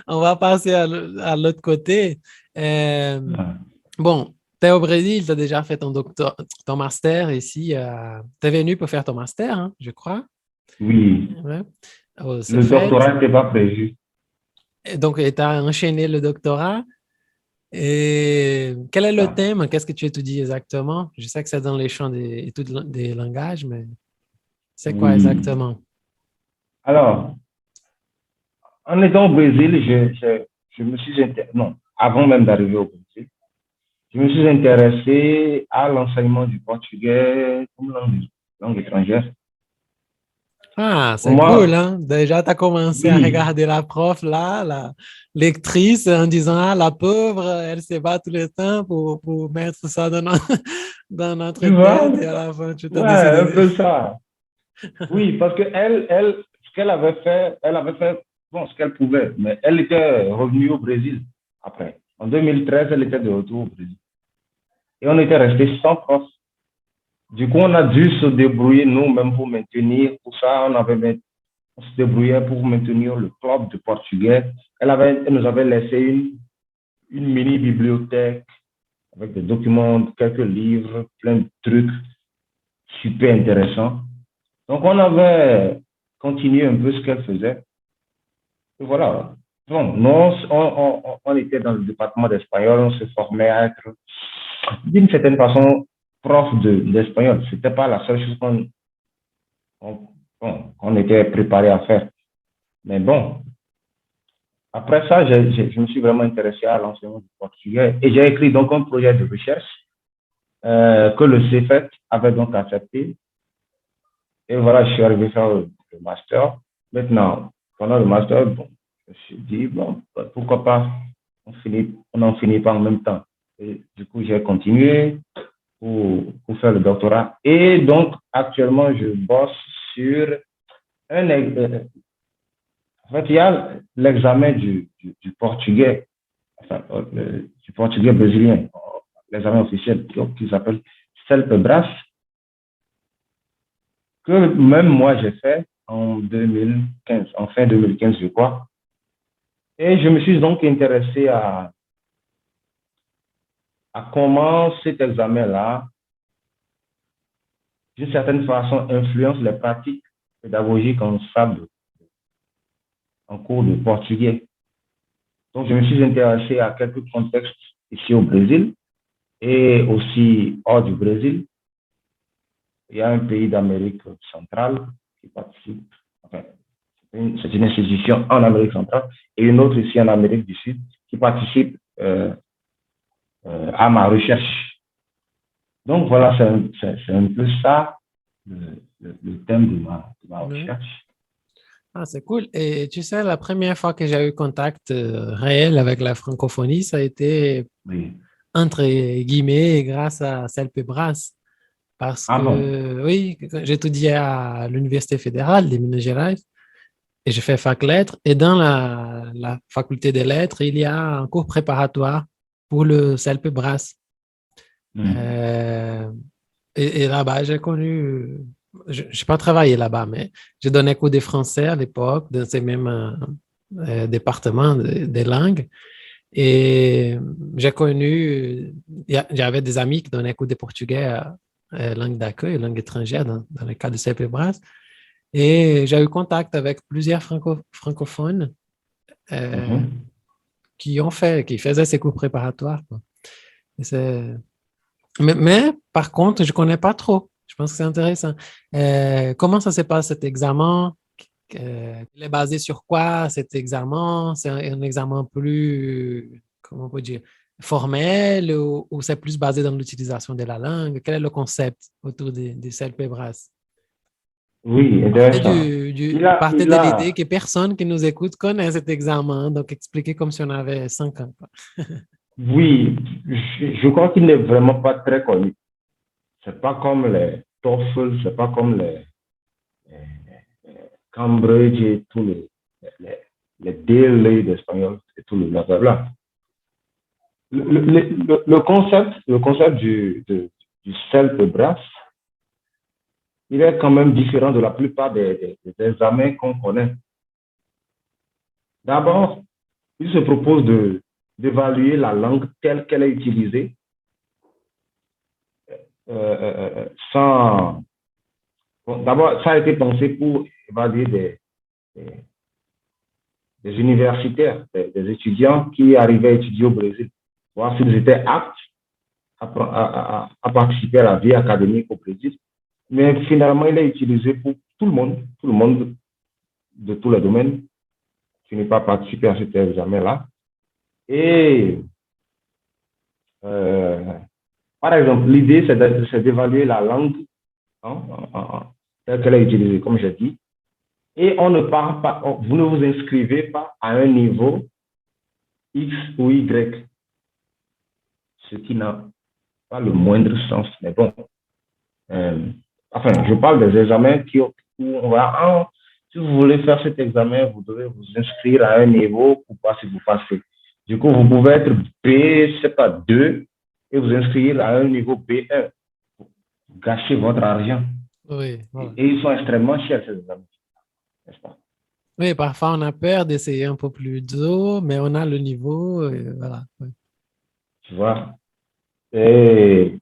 on va passer à l'autre côté. Euh, bon, tu es au Brésil, tu as déjà fait ton master ici. Tu es venu pour faire ton master, hein, je crois. Oui, Ouais. Au le Cefet. doctorat n'était pas prévu. Et donc, tu as enchaîné le doctorat. Et quel est le Ah. thème? Qu'est-ce que tu étudies exactement? Je sais que c'est dans les champs des études des langages, mais c'est quoi Oui. exactement? Alors, en étant au Brésil, je me suis intéressé, non, avant même d'arriver au Brésil, je me suis intéressé à l'enseignement du portugais comme langue étrangère. Ah, Pour c'est cool, moi, hein? Déjà, tu as commencé à oui, regarder la prof là, la lectrice, en disant, ah, la pauvre, elle se bat tout le temps pour mettre ça dans, dans notre tu vois, tête et à la fin, tu t'as ouais, un décidé. peu ça. Oui, parce que ce qu'elle avait fait, elle avait fait, bon, ce qu'elle pouvait, mais elle était revenue au Brésil après. En 2013, elle était de retour au Brésil. Et on était resté sans prof. Du coup, on a dû se débrouiller nous-mêmes pour maintenir. Pour ça, on se débrouillait pour maintenir le club de portugais. Elle nous avait laissé une mini bibliothèque avec des documents, quelques livres, plein de trucs super intéressants. Donc, on avait continué un peu ce qu'elle faisait. Et voilà. Bon, nous, on était dans le département d'espagnol, on se formait à être, d'une certaine façon, prof d'espagnol. Ce n'était pas la seule chose qu'on était préparé à faire. Mais bon, après ça, je me suis vraiment intéressé à l'enseignement du portugais et j'ai écrit donc un projet de recherche que le CFET avait donc accepté. Et voilà, je suis arrivé faire le master. Maintenant, pendant le master, bon, je me suis dit, bon, pourquoi pas, on en finit pas en même temps. Et du coup, j'ai continué pour faire le doctorat. Et donc, actuellement, je bosse sur en fait, il y a l'examen du portugais, enfin, du portugais brésilien, l'examen officiel, donc, qui s'appelle CELPE-BRAS, que même moi j'ai fait en 2015, en fin 2015, je crois. Et je me suis donc intéressé à comment cet examen-là, d'une certaine façon, influence les pratiques pédagogiques en salle, en cours de portugais. Donc, je me suis intéressé à quelques contextes ici au Brésil et aussi hors du Brésil. Il y a un pays d'Amérique centrale qui participe, enfin, c'est une institution en Amérique centrale et une autre ici en Amérique du Sud qui participe à ma recherche. Donc voilà, c'est un peu ça le thème de ma Ouais. recherche. Ah, c'est cool. Et tu sais, la première fois que j'ai eu contact réel avec la francophonie, ça a été Oui. entre guillemets grâce à Celpe-Bras. Parce Ah bon? que, oui, j'étudiais à l'Université fédérale de Minas Gerais et je fais fac lettres. Et dans la faculté des lettres, il y a un cours préparatoire pour le Celpe-Bras. Hmm. Euh, et là-bas, j'ai connu, je n'ai pas travaillé là-bas, mais j'ai donné cours de français à l'époque dans ces mêmes départements des langues. Et j'ai connu, j'avais des amis qui donnaient cours de portugais, langue d'accueil, langue étrangère, dans le cas de CEPEBRAS. Et j'ai eu contact avec plusieurs francophones euh, Mhm. qui faisaient ces cours préparatoires, quoi. Et mais, par contre, je ne connais pas trop. Je pense que c'est intéressant. Comment ça se passe cet examen? Il est basé sur quoi cet examen? C'est un examen plus, comment on peut dire, formel ou c'est plus basé dans l'utilisation de la langue? Quel est le concept autour des CELPE-BRAS? Oui, intéressant. Partez Il de l'idée a, que personne qui nous écoute connaît cet examen, donc expliquez comme si on avait 5 ans, quoi. oui, je crois qu'il n'est vraiment pas très connu. C'est pas comme les TOEFL, c'est pas comme les Cambridge et tous les, les DLA d'espagnol et tout le blablabla. Le concept du self-brass, il est quand même différent de la plupart des examens qu'on connaît. D'abord, il se propose d'évaluer la langue telle qu'elle est utilisée sans, Donc, d'abord, ça a été pensé pour évaluer des- des universitaires, des étudiants qui arrivaient à étudier au Brésil, voir s'ils étaient aptes à participer à la vie académique au Brésil. Mais finalement, il est utilisé pour tout le monde de tous les domaines qui n'est pas participé à cet examen-là. Et euh, par exemple, l'idée, c'est d'évaluer la langue hein, telle qu'elle est utilisée, comme j'ai dit. Et on ne parle pas, vous ne vous inscrivez pas à un niveau X ou Y, ce qui n'a pas le moindre sens. Mais bon, enfin, je parle des examens où on va, si vous voulez faire cet examen, vous devez vous inscrire à un niveau pour voir si vous passez. Du coup, vous pouvez être B, c'est pas 2, et vous inscrire à un niveau B1. Vous gâchez votre argent. Oui, voilà. Et ils sont extrêmement chers, ces examens. N'est-ce pas? Oui, parfois on a peur d'essayer un peu plus haut, mais on a le niveau, et voilà. Oui. Tu vois? Et,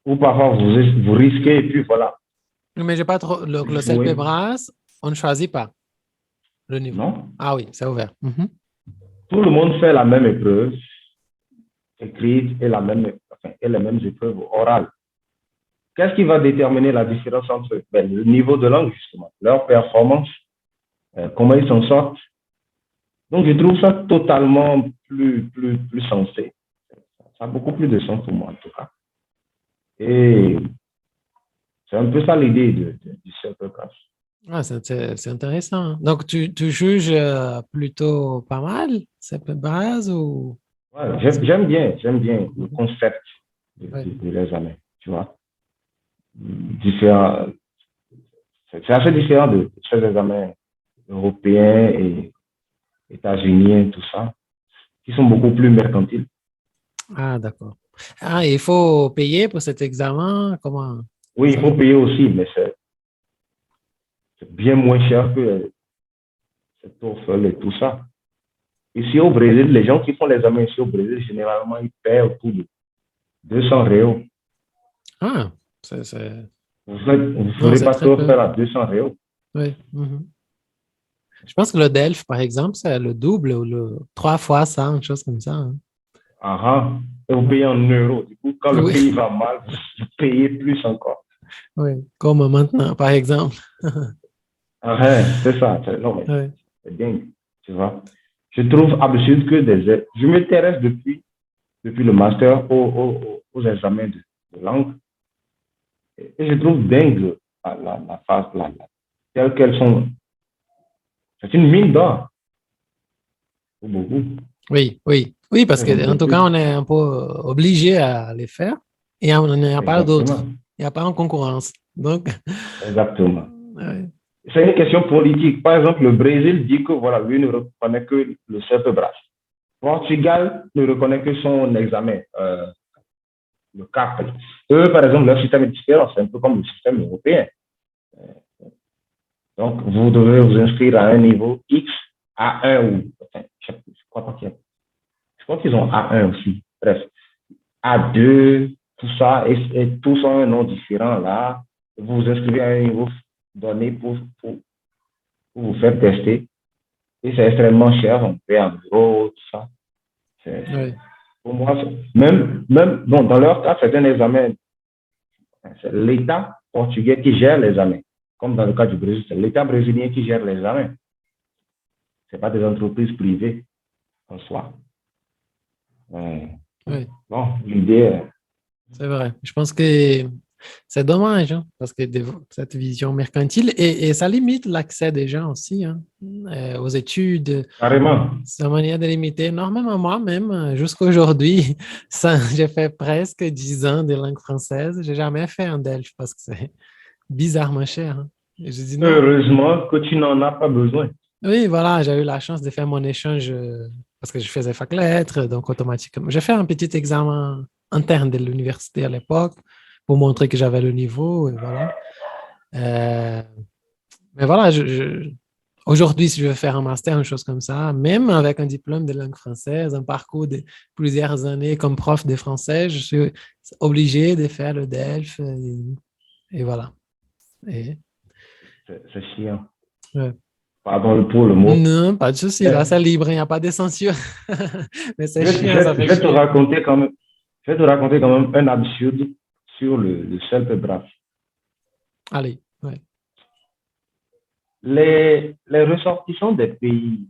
ou parfois, vous risquez, et puis voilà. Mais j'ai pas trop. Le Oui. CELPE-BRAS, on ne choisit pas le niveau. Non? Ah oui, c'est ouvert. Mhm. Tout le monde fait la même épreuve écrite et les mêmes épreuves orales. Qu'est-ce qui va déterminer la différence entre eux? Ben, le niveau de langue, justement, leur performance, comment ils s'en sortent. Donc, je trouve ça totalement plus sensé. Ça a beaucoup plus de sens pour moi, en tout cas. Et c'est un peu ça l'idée du CELPE-BRAS. Ah, c'est intéressant. Hein. Donc, tu juges plutôt pas mal CELPE-BRAS ou... Ouais, j'aime bien le concept de l'examen, tu vois. Différent, c'est assez différent de ces examens européens et états-uniens, tout ça, qui sont beaucoup plus mercantiles. Ah, d'accord. Ah, il faut payer pour cet examen? Comment? Oui, il faut payer aussi, mais c'est bien moins cher que cette TOEFL et tout ça. Ici au Brésil, les gens qui font l'examen ici au Brésil, généralement, ils paient autour de 200 réaux. Ah, Vous ne ferez pas TOEFL à 200 réaux. Oui. Mhm. Je pense que le DELF, par exemple, c'est le double ou 3 fois ça, une chose comme ça. Hein. Et vous payez en euros. Du coup, quand le Oui. pays va mal, vous payez plus encore. Oui, comme maintenant, par exemple. C'est ça. Non, mais Oui. c'est dingue, tu vois. Je trouve absurde que je m'intéresse depuis le master aux examens de langue. Et je trouve dingue la phase telle qu'elles sont. C'est une mine d'or pour beaucoup. Oui, parce qu'en tout cas, on est un peu obligé à les faire et on n'y a pas d'autres. Il n'y a pas en concurrence. Donc, exactement. Ouais. C'est une question politique. Par exemple, le Brésil dit que voilà, lui ne reconnaît que le CELPE-BRAS. Portugal ne reconnaît que son examen, le CAP. Eux, par exemple, leur système est différent. C'est un peu comme le système européen. Donc, vous devez vous inscrire à un niveau X, A1 ou... Enfin, je crois pas qu'il y a... Je crois qu'ils ont A1 aussi. Bref, A2, tout ça, et tous ont un nom différent là. Vous vous inscrivez à un niveau donné pour vous faire tester. Et c'est extrêmement cher, on paie en euros, tout ça. Oui. Pour moi, même bon, dans leur cas, c'est un examen. C'est l'État portugais qui gère l'examen. Comme dans le cas du Brésil, c'est l'État brésilien qui gère l'examen. Ce n'est pas des entreprises privées en soi. Oui. Bon, l'idée... C'est vrai. Je pense que c'est dommage, hein, parce que cette vision mercantile, et ça limite l'accès des gens aussi hein, aux études. Carrément. C'est une manière de limiter énormément. Moi-même, jusqu'à aujourd'hui, j'ai fait presque 10 ans de langue française. Je n'ai jamais fait un DELF parce que c'est bizarrement cher. Hein. Et je dis non. Heureusement que tu n'en as pas besoin. Oui, voilà, j'ai eu la chance de faire mon échange parce que je faisais fac lettres, donc automatiquement. J'ai fait un petit examen interne de l'université à l'époque pour montrer que j'avais le niveau. Et voilà. Mais voilà, aujourd'hui, si je veux faire un master, une chose comme ça, même avec un diplôme de langue française, un parcours de plusieurs années comme prof de français, je suis obligé de faire le DELF et voilà. Et- C'est chiant. ouais. Pardon pour le mot. Non, pas de souci. Là, c'est libre, il n'y a pas de censure. Mais c'est chiant, ça Je fait vais te chier. raconter quand même, je vais te raconter quand même un absurde sur le simple brave. Allez, ouais. Les ressortissants des pays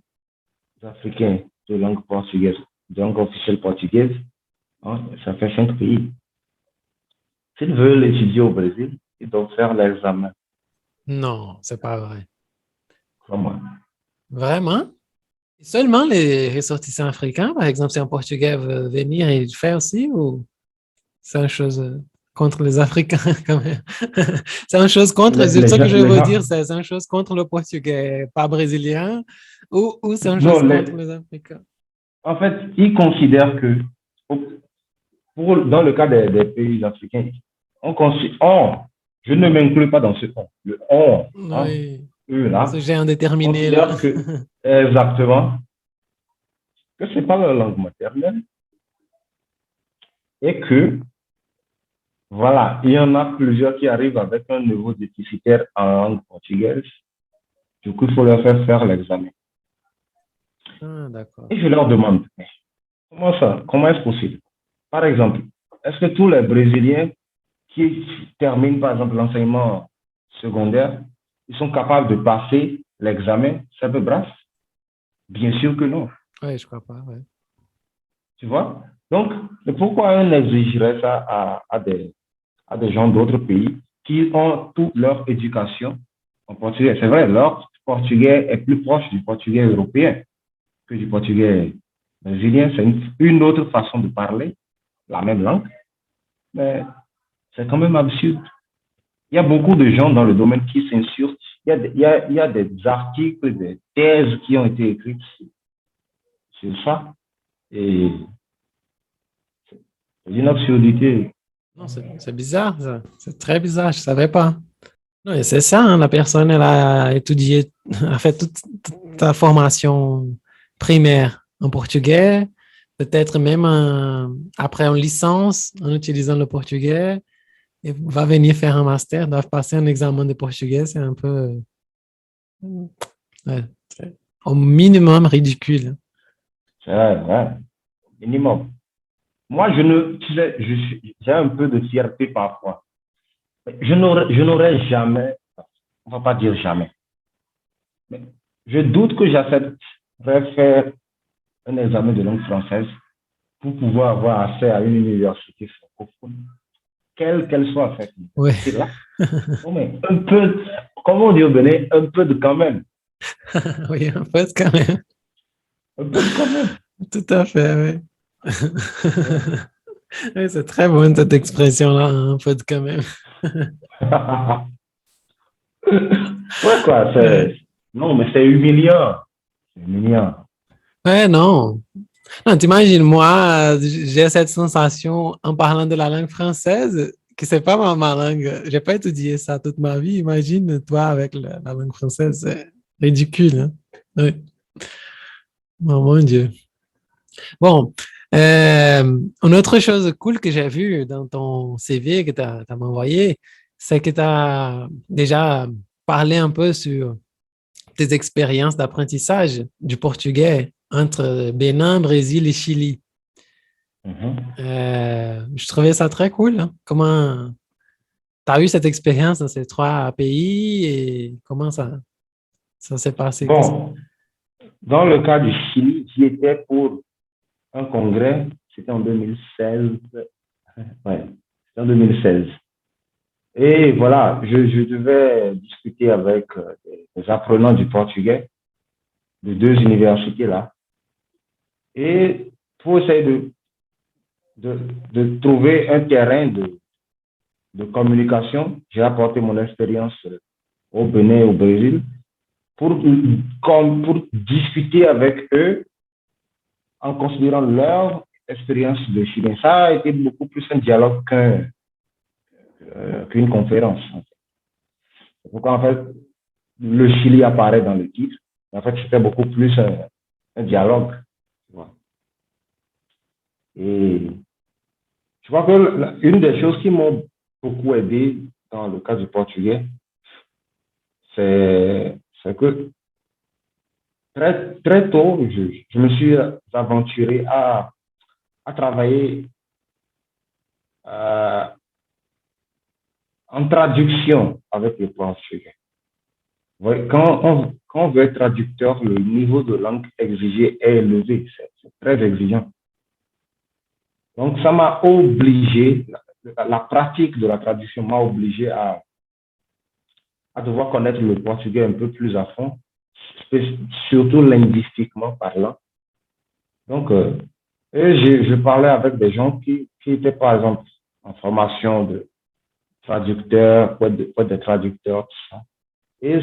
africains de langue portugaise, de langue officielle portugaise, hein, ça fait 5 pays. S'ils veulent étudier au Brésil, ils doivent faire l'examen. Non, c'est pas vrai. Comment? Vraiment? Seulement les ressortissants africains, par exemple, si un Portugais veut venir et le faire aussi, ou c'est une chose contre les Africains quand même? C'est une chose contre, c'est ce que je Les veux dire, gens, c'est une chose contre le Portugais, pas brésilien, ou c'est une chose non, contre les Africains? en fait, ils considèrent que, dans le cas des pays africains, je ne m'inclus pas dans ce on. Le on, hein, Oui, eux là, ce j'ai indéterminé là. considèrent que, exactement, que ce n'est pas leur langue maternelle et que, voilà, il y en a plusieurs qui arrivent avec un niveau déficitaire en langue portugaise. Du coup, il faut leur faire l'examen. Ah, d'accord. Et je leur demande, mais comment ça? Comment est-ce possible? Par exemple, est-ce que tous les Brésiliens qui terminent, par exemple, l'enseignement secondaire, ils sont capables de passer l'examen CEPE-BRAS? Bien sûr que non. Oui, je crois pas, ouais. Tu vois? Donc, pourquoi on exigerait ça à des gens d'autres pays qui ont toute leur éducation en portugais? C'est vrai, leur portugais est plus proche du portugais européen que du portugais brésilien. C'est une autre façon de parler la même langue, mais c'est quand même absurde. Il y a beaucoup de gens dans le domaine qui s'insurgent. Il y a des articles, des thèses qui ont été écrites sur ça. Et c'est une absurdité. Non, c'est bizarre, ça. C'est très bizarre, je ne savais pas. Non, et c'est ça, hein, la personne, elle a étudié, a fait toute ta formation primaire en portugais, peut-être même après une licence en utilisant le portugais, et va venir faire un master, doit passer un examen de portugais, c'est un peu, ouais, c'est au minimum ridicule. C'est ouais, minimum. Moi, je ne, tu sais, j'ai un peu de fierté parfois. Je n'aurais jamais, on ne va pas dire jamais, mais je doute que j'accepterais faire un examen de langue française pour pouvoir avoir accès à une université francophone, quelle qu'elle soit faite. Oui, C'est là. Oh, mais un peu, comment dire, donner un peu de quand même. oui, en fait, quand même. Un peu de quand même. Tout à fait, oui. Ouais. Oui, c'est très bon cette expression-là, en fait, quand même. Ouais, quoi, Ouais, non, mais c'est humiliant. C'est humiliant. ouais, non. Non, t'imagines, moi, j'ai cette sensation en parlant de la langue française, que c'est pas ma langue. J'ai pas étudié ça toute ma vie. Imagine, toi, avec la langue française, c'est ridicule, hein? Oui. Oh, mon Dieu. Bon, une autre chose cool que j'ai vue dans ton CV que tu as envoyé, c'est que tu as déjà parlé un peu sur tes expériences d'apprentissage du portugais entre Bénin, Brésil et Chili. Mhm. Je trouvais ça très cool, hein. Comment tu as eu cette expérience dans ces 3 pays et comment ça s'est passé? Bon, dans le cas du Chili, j'y étais pour un congrès, c'était en 2016. Ouais, c'était en 2016. Et voilà, je devais discuter avec des apprenants du portugais de 2 universités là. Et pour essayer de, de trouver un terrain de communication, j'ai apporté mon expérience au Bénin et au Brésil pour discuter avec eux en considérant leur expérience de Chili. Ça a été beaucoup plus un dialogue qu'une conférence. C'est pourquoi, en fait, le Chili apparaît dans le titre. En fait, c'était beaucoup plus un dialogue. Et je crois que une des choses qui m'ont beaucoup aidé dans le cas du portugais, c'est que très, très tôt, je me suis aventuré à travailler euh, en traduction avec le portugais. Ouais, quand on veut être traducteur, le niveau de langue exigé est élevé, c'est très exigeant. Donc, ça m'a obligé, la pratique de la traduction m'a obligé à devoir connaître le portugais un peu plus à fond, surtout linguistiquement parlant. Donc, et je parlais avec des gens qui étaient, par exemple, en formation de traducteur, poète de traducteur, tout ça. Et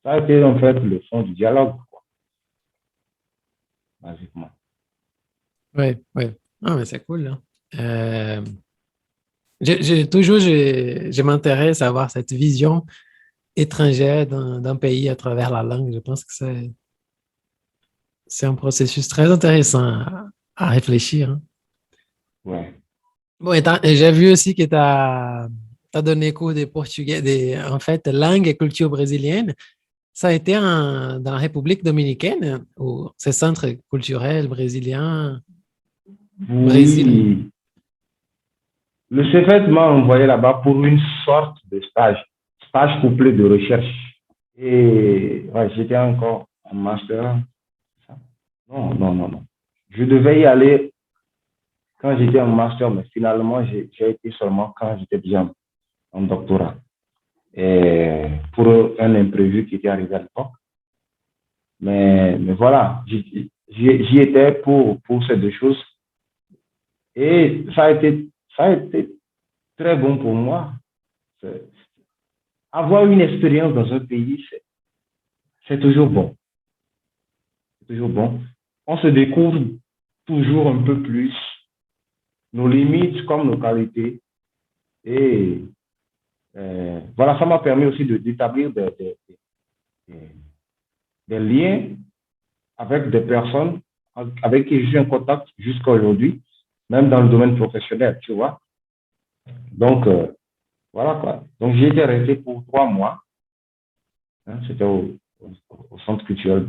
ça a été en fait le fond du dialogue, quoi, basiquement. Oui, oui. Ah, mais c'est cool, là. Je m'intéresse à avoir cette vision étrangère d'un pays à travers la langue. Je pense que c'est un processus très intéressant à réfléchir, hein. Ouais. Bon, et j'ai vu aussi que tu as donné cours de portugais, en fait, langue et culture brésilienne. Ça a été dans la République dominicaine, ou ces centres culturels brésiliens, Brésil. Oui, le CFET m'a envoyé là-bas pour une sorte de stage couplé de recherche. Et ouais, j'étais encore en master. Non, non, non, non. Je devais y aller quand j'étais en master, mais finalement, j'ai été seulement quand j'étais bien en doctorat. Et pour un imprévu qui était arrivé à l'époque. Mais voilà, j'y étais pour ces deux choses. Et ça a été très bon pour moi. Avoir une expérience dans un pays, c'est toujours bon. C'est toujours bon. On se découvre toujours un peu plus nos limites comme nos qualités. Et voilà, ça m'a permis aussi d'établir des liens avec des personnes avec qui je suis en contact jusqu'à aujourd'hui, même dans le domaine professionnel, tu vois. Donc, voilà quoi. Donc, j'ai été resté pour 3 mois. Hein, c'était au Centre culturel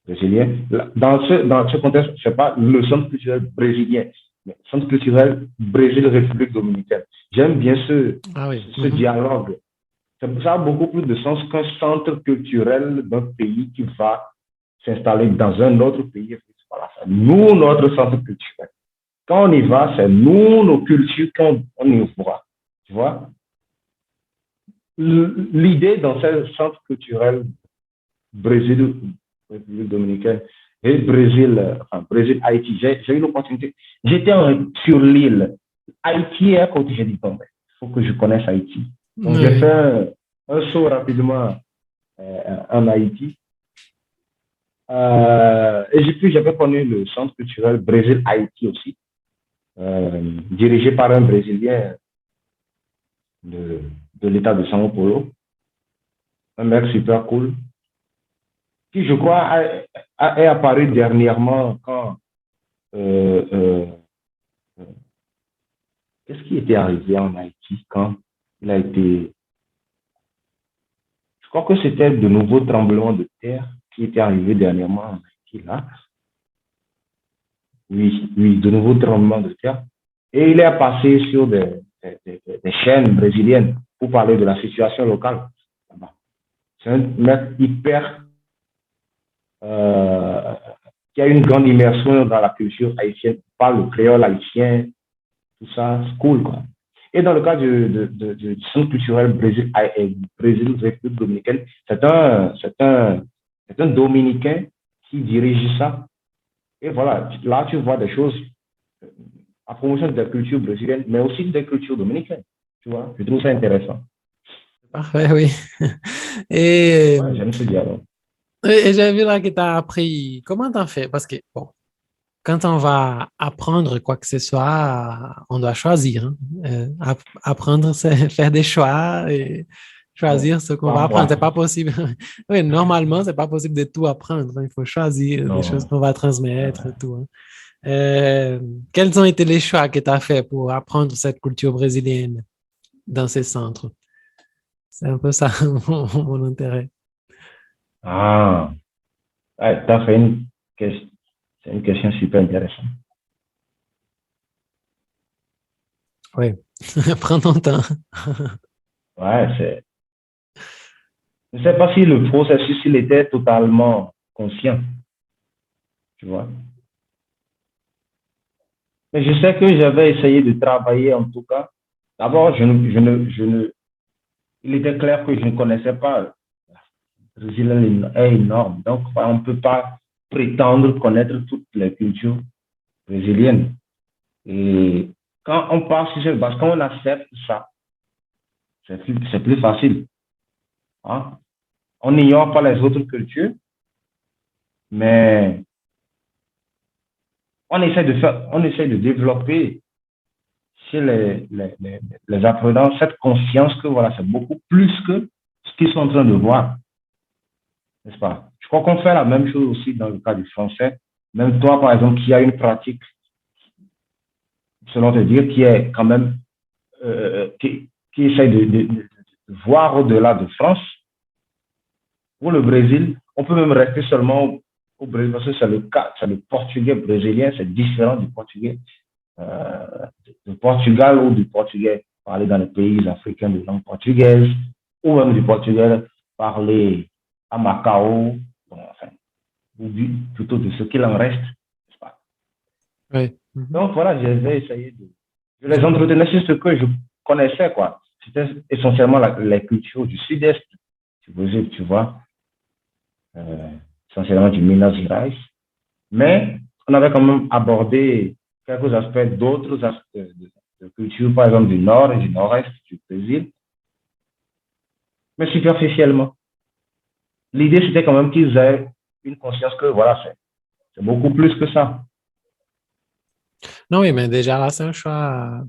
brésilien. Dans ce contexte, ce n'est pas le Centre culturel brésilien, mais Centre culturel Brésil-République dominicaine. J'aime bien ce dialogue. Ça a beaucoup plus de sens qu'un centre culturel d'un pays qui va s'installer dans un autre pays. Voilà, nous, notre centre culturel. Quand on y va, c'est nous, nos cultures, qu'on y voit. Tu vois? L'idée dans ce centre culturel Brésil, République dominicaine et Brésil-Haïti, j'ai eu l'opportunité. J'étais sur l'île. Haïti est à côté, j'ai dit, bon, il faut que je connaisse Haïti. Donc, j'ai fait un saut rapidement en Haïti. Et puis, j'avais connu le centre culturel Brésil-Haïti aussi, dirigé par un Brésilien de l'État de São Paulo, un mec super cool, qui, je crois, est apparu dernièrement quand... qu'est-ce qui était arrivé en Haïti quand il a été... Je crois que c'était de nouveaux tremblements de terre qui étaient arrivés dernièrement en Haïti, là. Oui, de nouveaux tremblements de terre. Et il est passé sur des chaînes brésiliennes pour parler de la situation locale. C'est un mec hyper... qui a une grande immersion dans la culture haïtienne, parle le créole haïtien, tout ça, c'est cool, quoi. Et dans le cas du Centre culturel Brésil-République dominicaine, c'est un Dominicain qui dirige ça. Et voilà, là, tu vois des choses à promotion de la culture brésilienne, mais aussi des cultures dominicaines. Tu vois, je trouve ça intéressant. Parfait, oui. Et, ouais, j'aime ce dialogue. Et j'ai vu là que tu as appris. Comment tu as fait? Parce que, bon, quand on va apprendre quoi que ce soit, on doit choisir. Hein. Apprendre, c'est faire des choix et choisir ce qu'on va apprendre. C'est pas possible. Oui, normalement, c'est pas possible de tout apprendre. Il faut choisir des choses qu'on va transmettre et tout. Hein. Quels ont été les choix que tu as fait pour apprendre cette culture brésilienne dans ces centres? C'est un peu ça mon intérêt. Ah, ouais, t'as fait une question, c'est une question super intéressante. Oui, prends ton temps. Ouais, je ne sais pas si le processus, il était totalement conscient, tu vois. Mais je sais que j'avais essayé de travailler en tout cas. D'abord, il était clair que je ne connaissais pas. Le Brésil est énorme. Donc, on ne peut pas prétendre connaître toutes les cultures brésiliennes. Et quand on part sur cette base, quand on accepte ça, c'est plus facile. Hein? On n'ignore pas les autres cultures, mais on essaie de développer chez les apprenants cette conscience que voilà, c'est beaucoup plus que ce qu'ils sont en train de voir, n'est-ce pas? Je crois qu'on fait la même chose aussi dans le cas du français. Même toi, par exemple, qui a une pratique, selon te dire, qui est quand même, qui essaie de voir au-delà de France. Pour le Brésil, on peut même rester seulement au Brésil parce que c'est le cas, c'est le portugais brésilien, c'est différent du portugais du Portugal ou du portugais parlé dans les pays africains de langue portugaise ou même du portugais parlé à Macao, bon, enfin, ou plutôt de ce qu'il en reste. Oui. Donc voilà, j'ai essayé de. Je les entretenais sur ce que je connaissais, quoi. C'était essentiellement les cultures du sud-est, tu vois, essentiellement du Minas Gerais. Mais on avait quand même abordé quelques aspects d'autres aspects de culture, par exemple du nord et du nord-est du Brésil, mais superficiellement. L'idée, c'était quand même qu'ils aient une conscience que voilà, c'est beaucoup plus que ça. Non, oui, mais déjà là, c'est un choix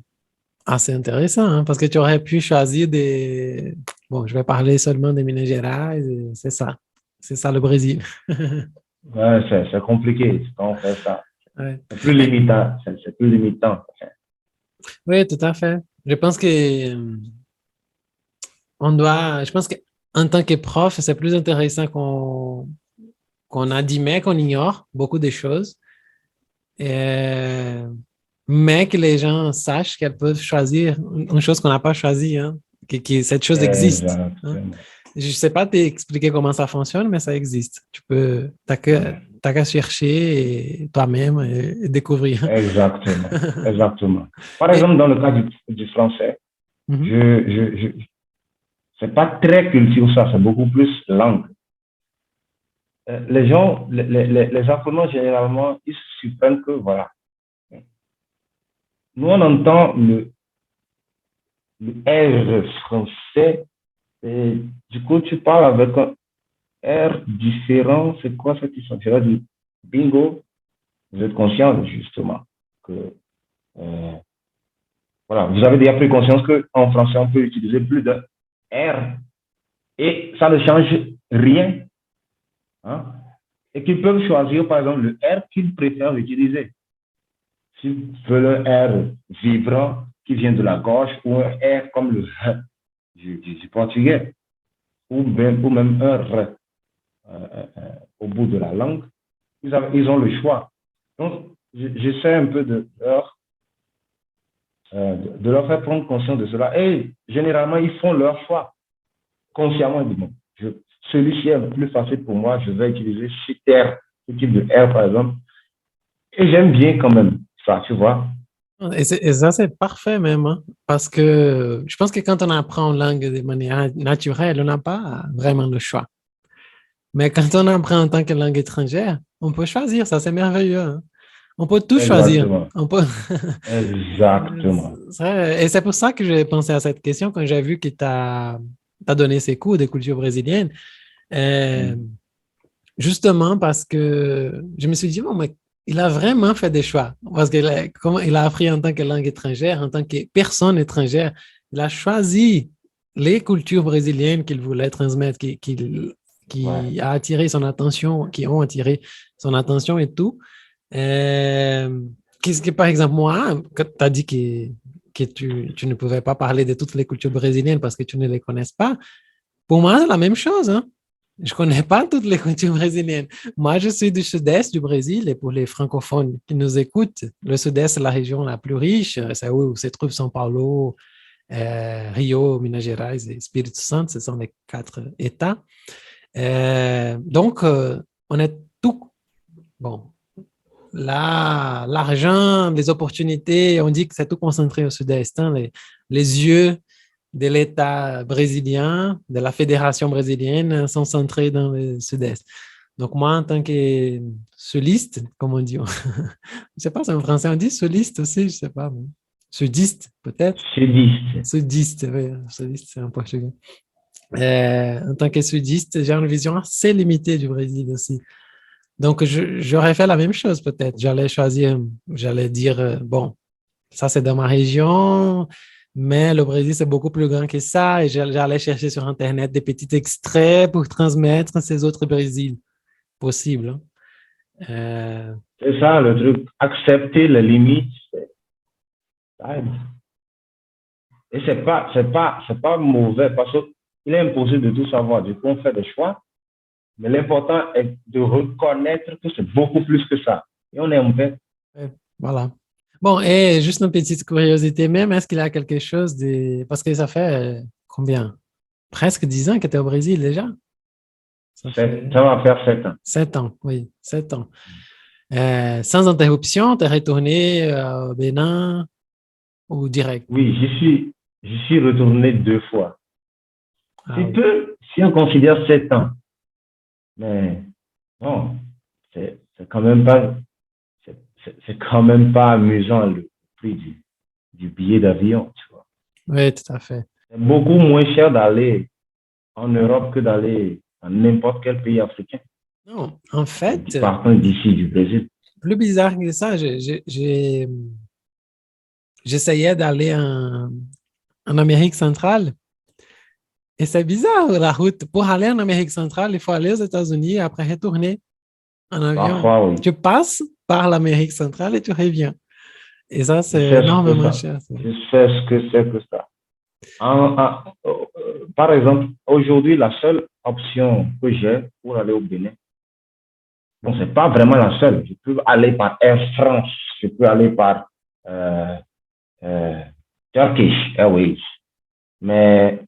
assez intéressant, hein, parce que tu aurais pu choisir des... Bon, je vais parler seulement des Minas Gerais, et c'est ça. C'est ça le Brésil. Ouais, c'est compliqué quand on fait ça. Ouais. C'est plus limitant. C'est plus limitant. Oui, tout à fait. Je pense que on doit, je pense qu'en tant que prof, c'est plus intéressant qu'on admet qu'on ignore beaucoup de choses, euh, mais que les gens sachent qu'elles peuvent choisir une chose qu'on n'a pas choisie, hein, que cette chose existe. Hein. Exactement. Je ne sais pas t'expliquer comment ça fonctionne, mais ça existe. T'as qu'à chercher toi-même et découvrir. Exactement. Exactement. Par exemple, dans le cas du français, c'est pas très culture ça, c'est beaucoup plus langue. Les gens, les apprenants, généralement, ils se surprennent que, voilà, nous, on entend le R français, et du coup, tu parles avec un R différent. C'est quoi cette histoire? Tu vas dire, bingo, vous êtes conscient, justement, que, voilà, vous avez déjà pris conscience qu'en français, on peut utiliser plus de R et ça ne change rien. Hein? Et qu'ils peuvent choisir, par exemple, le R qu'ils préfèrent utiliser. S'ils veulent un R vibrant qui vient de la gauche ou un R comme le R du portugais ou même un R au bout de la langue, ils ont le choix. Donc, j'essaie un peu de leur faire prendre conscience de cela. Et généralement, ils font leur choix consciemment. Ils disent, bon, celui-ci est le plus facile pour moi, je vais utiliser ce type de R, par exemple. Et j'aime bien quand même ça, tu vois. Et ça, c'est parfait même, hein, parce que je pense que quand on apprend une langue de manière naturelle, on n'a pas vraiment le choix. Mais quand on apprend en tant que langue étrangère, on peut choisir, ça c'est merveilleux. Hein. On peut tout choisir. Exactement. On peut... Exactement. Et c'est pour ça que j'ai pensé à cette question quand j'ai vu que tu as donné ces cours de culture brésilienne. Justement parce que je me suis dit, bon, mais il a vraiment fait des choix. Parce qu'il il a appris en tant que langue étrangère, en tant que personne étrangère, il a choisi les cultures brésiliennes qu'il voulait transmettre, qui a attiré son attention, qui ont attiré son attention et tout. Qu'est-ce que, par exemple, moi, quand tu as dit que que tu ne pouvais pas parler de toutes les cultures brésiliennes parce que tu ne les connais pas. Pour moi, c'est la même chose, hein. Je ne connais pas toutes les cultures brésiliennes. Moi, je suis du sud-est du Brésil et pour les francophones qui nous écoutent, le sud-est, c'est la région la plus riche. C'est où se trouve São Paulo, Rio, Minas Gerais et Espírito Santo. Ce sont les 4 États. Donc, on est tout... Bon, l'argent, les opportunités, on dit que c'est tout concentré au sud-est. Hein, les yeux de l'État brésilien, de la fédération brésilienne, sont centrés dans le sud-est. Donc, moi, en tant que soliste, comme on dit, je ne sais pas si en français on dit soliste aussi, je ne sais pas. Sudiste, peut-être. Sudiste, oui, sudiste, c'est en portugais. En tant que sudiste, j'ai une vision assez limitée du Brésil aussi. Donc, j'aurais fait la même chose peut-être. J'allais dire, bon, ça c'est dans ma région, mais le Brésil c'est beaucoup plus grand que ça et j'allais chercher sur Internet des petits extraits pour transmettre ces autres Brésils possibles. C'est ça le truc, accepter les limites. Et c'est pas mauvais parce qu'il est impossible de tout savoir. Du coup, on fait des choix. Mais l'important est de reconnaître que c'est beaucoup plus que ça. Et on est en paix. Voilà. Bon, et juste une petite curiosité même, est-ce qu'il y a quelque chose de... Parce que ça fait combien? Presque 10 ans que tu es au Brésil déjà? Ça va faire 7 ans. 7 ans, oui, 7 ans. Sans interruption, tu es retourné au Bénin ou direct? Oui, j'y suis retourné 2 fois. Si on considère 7 ans. Mais non, c'est quand même pas amusant le prix du billet d'avion, tu vois. Oui, tout à fait. C'est beaucoup moins cher d'aller en Europe que d'aller dans n'importe quel pays africain. Non, en fait, partant d'ici du Brésil. Plus bizarre que ça, j'essayais d'aller en Amérique centrale. Et c'est bizarre, la route. Pour aller en Amérique centrale, il faut aller aux États-Unis et après retourner en avion. Parfois, oui. Tu passes par l'Amérique centrale et tu reviens. Et ça, c'est énormément cher. Je sais ce que c'est que ça. Par exemple, aujourd'hui, la seule option que j'ai pour aller au Bénin, bon, ce n'est pas vraiment la seule. Je peux aller par Air France, je peux aller par Turkish Airways. Mais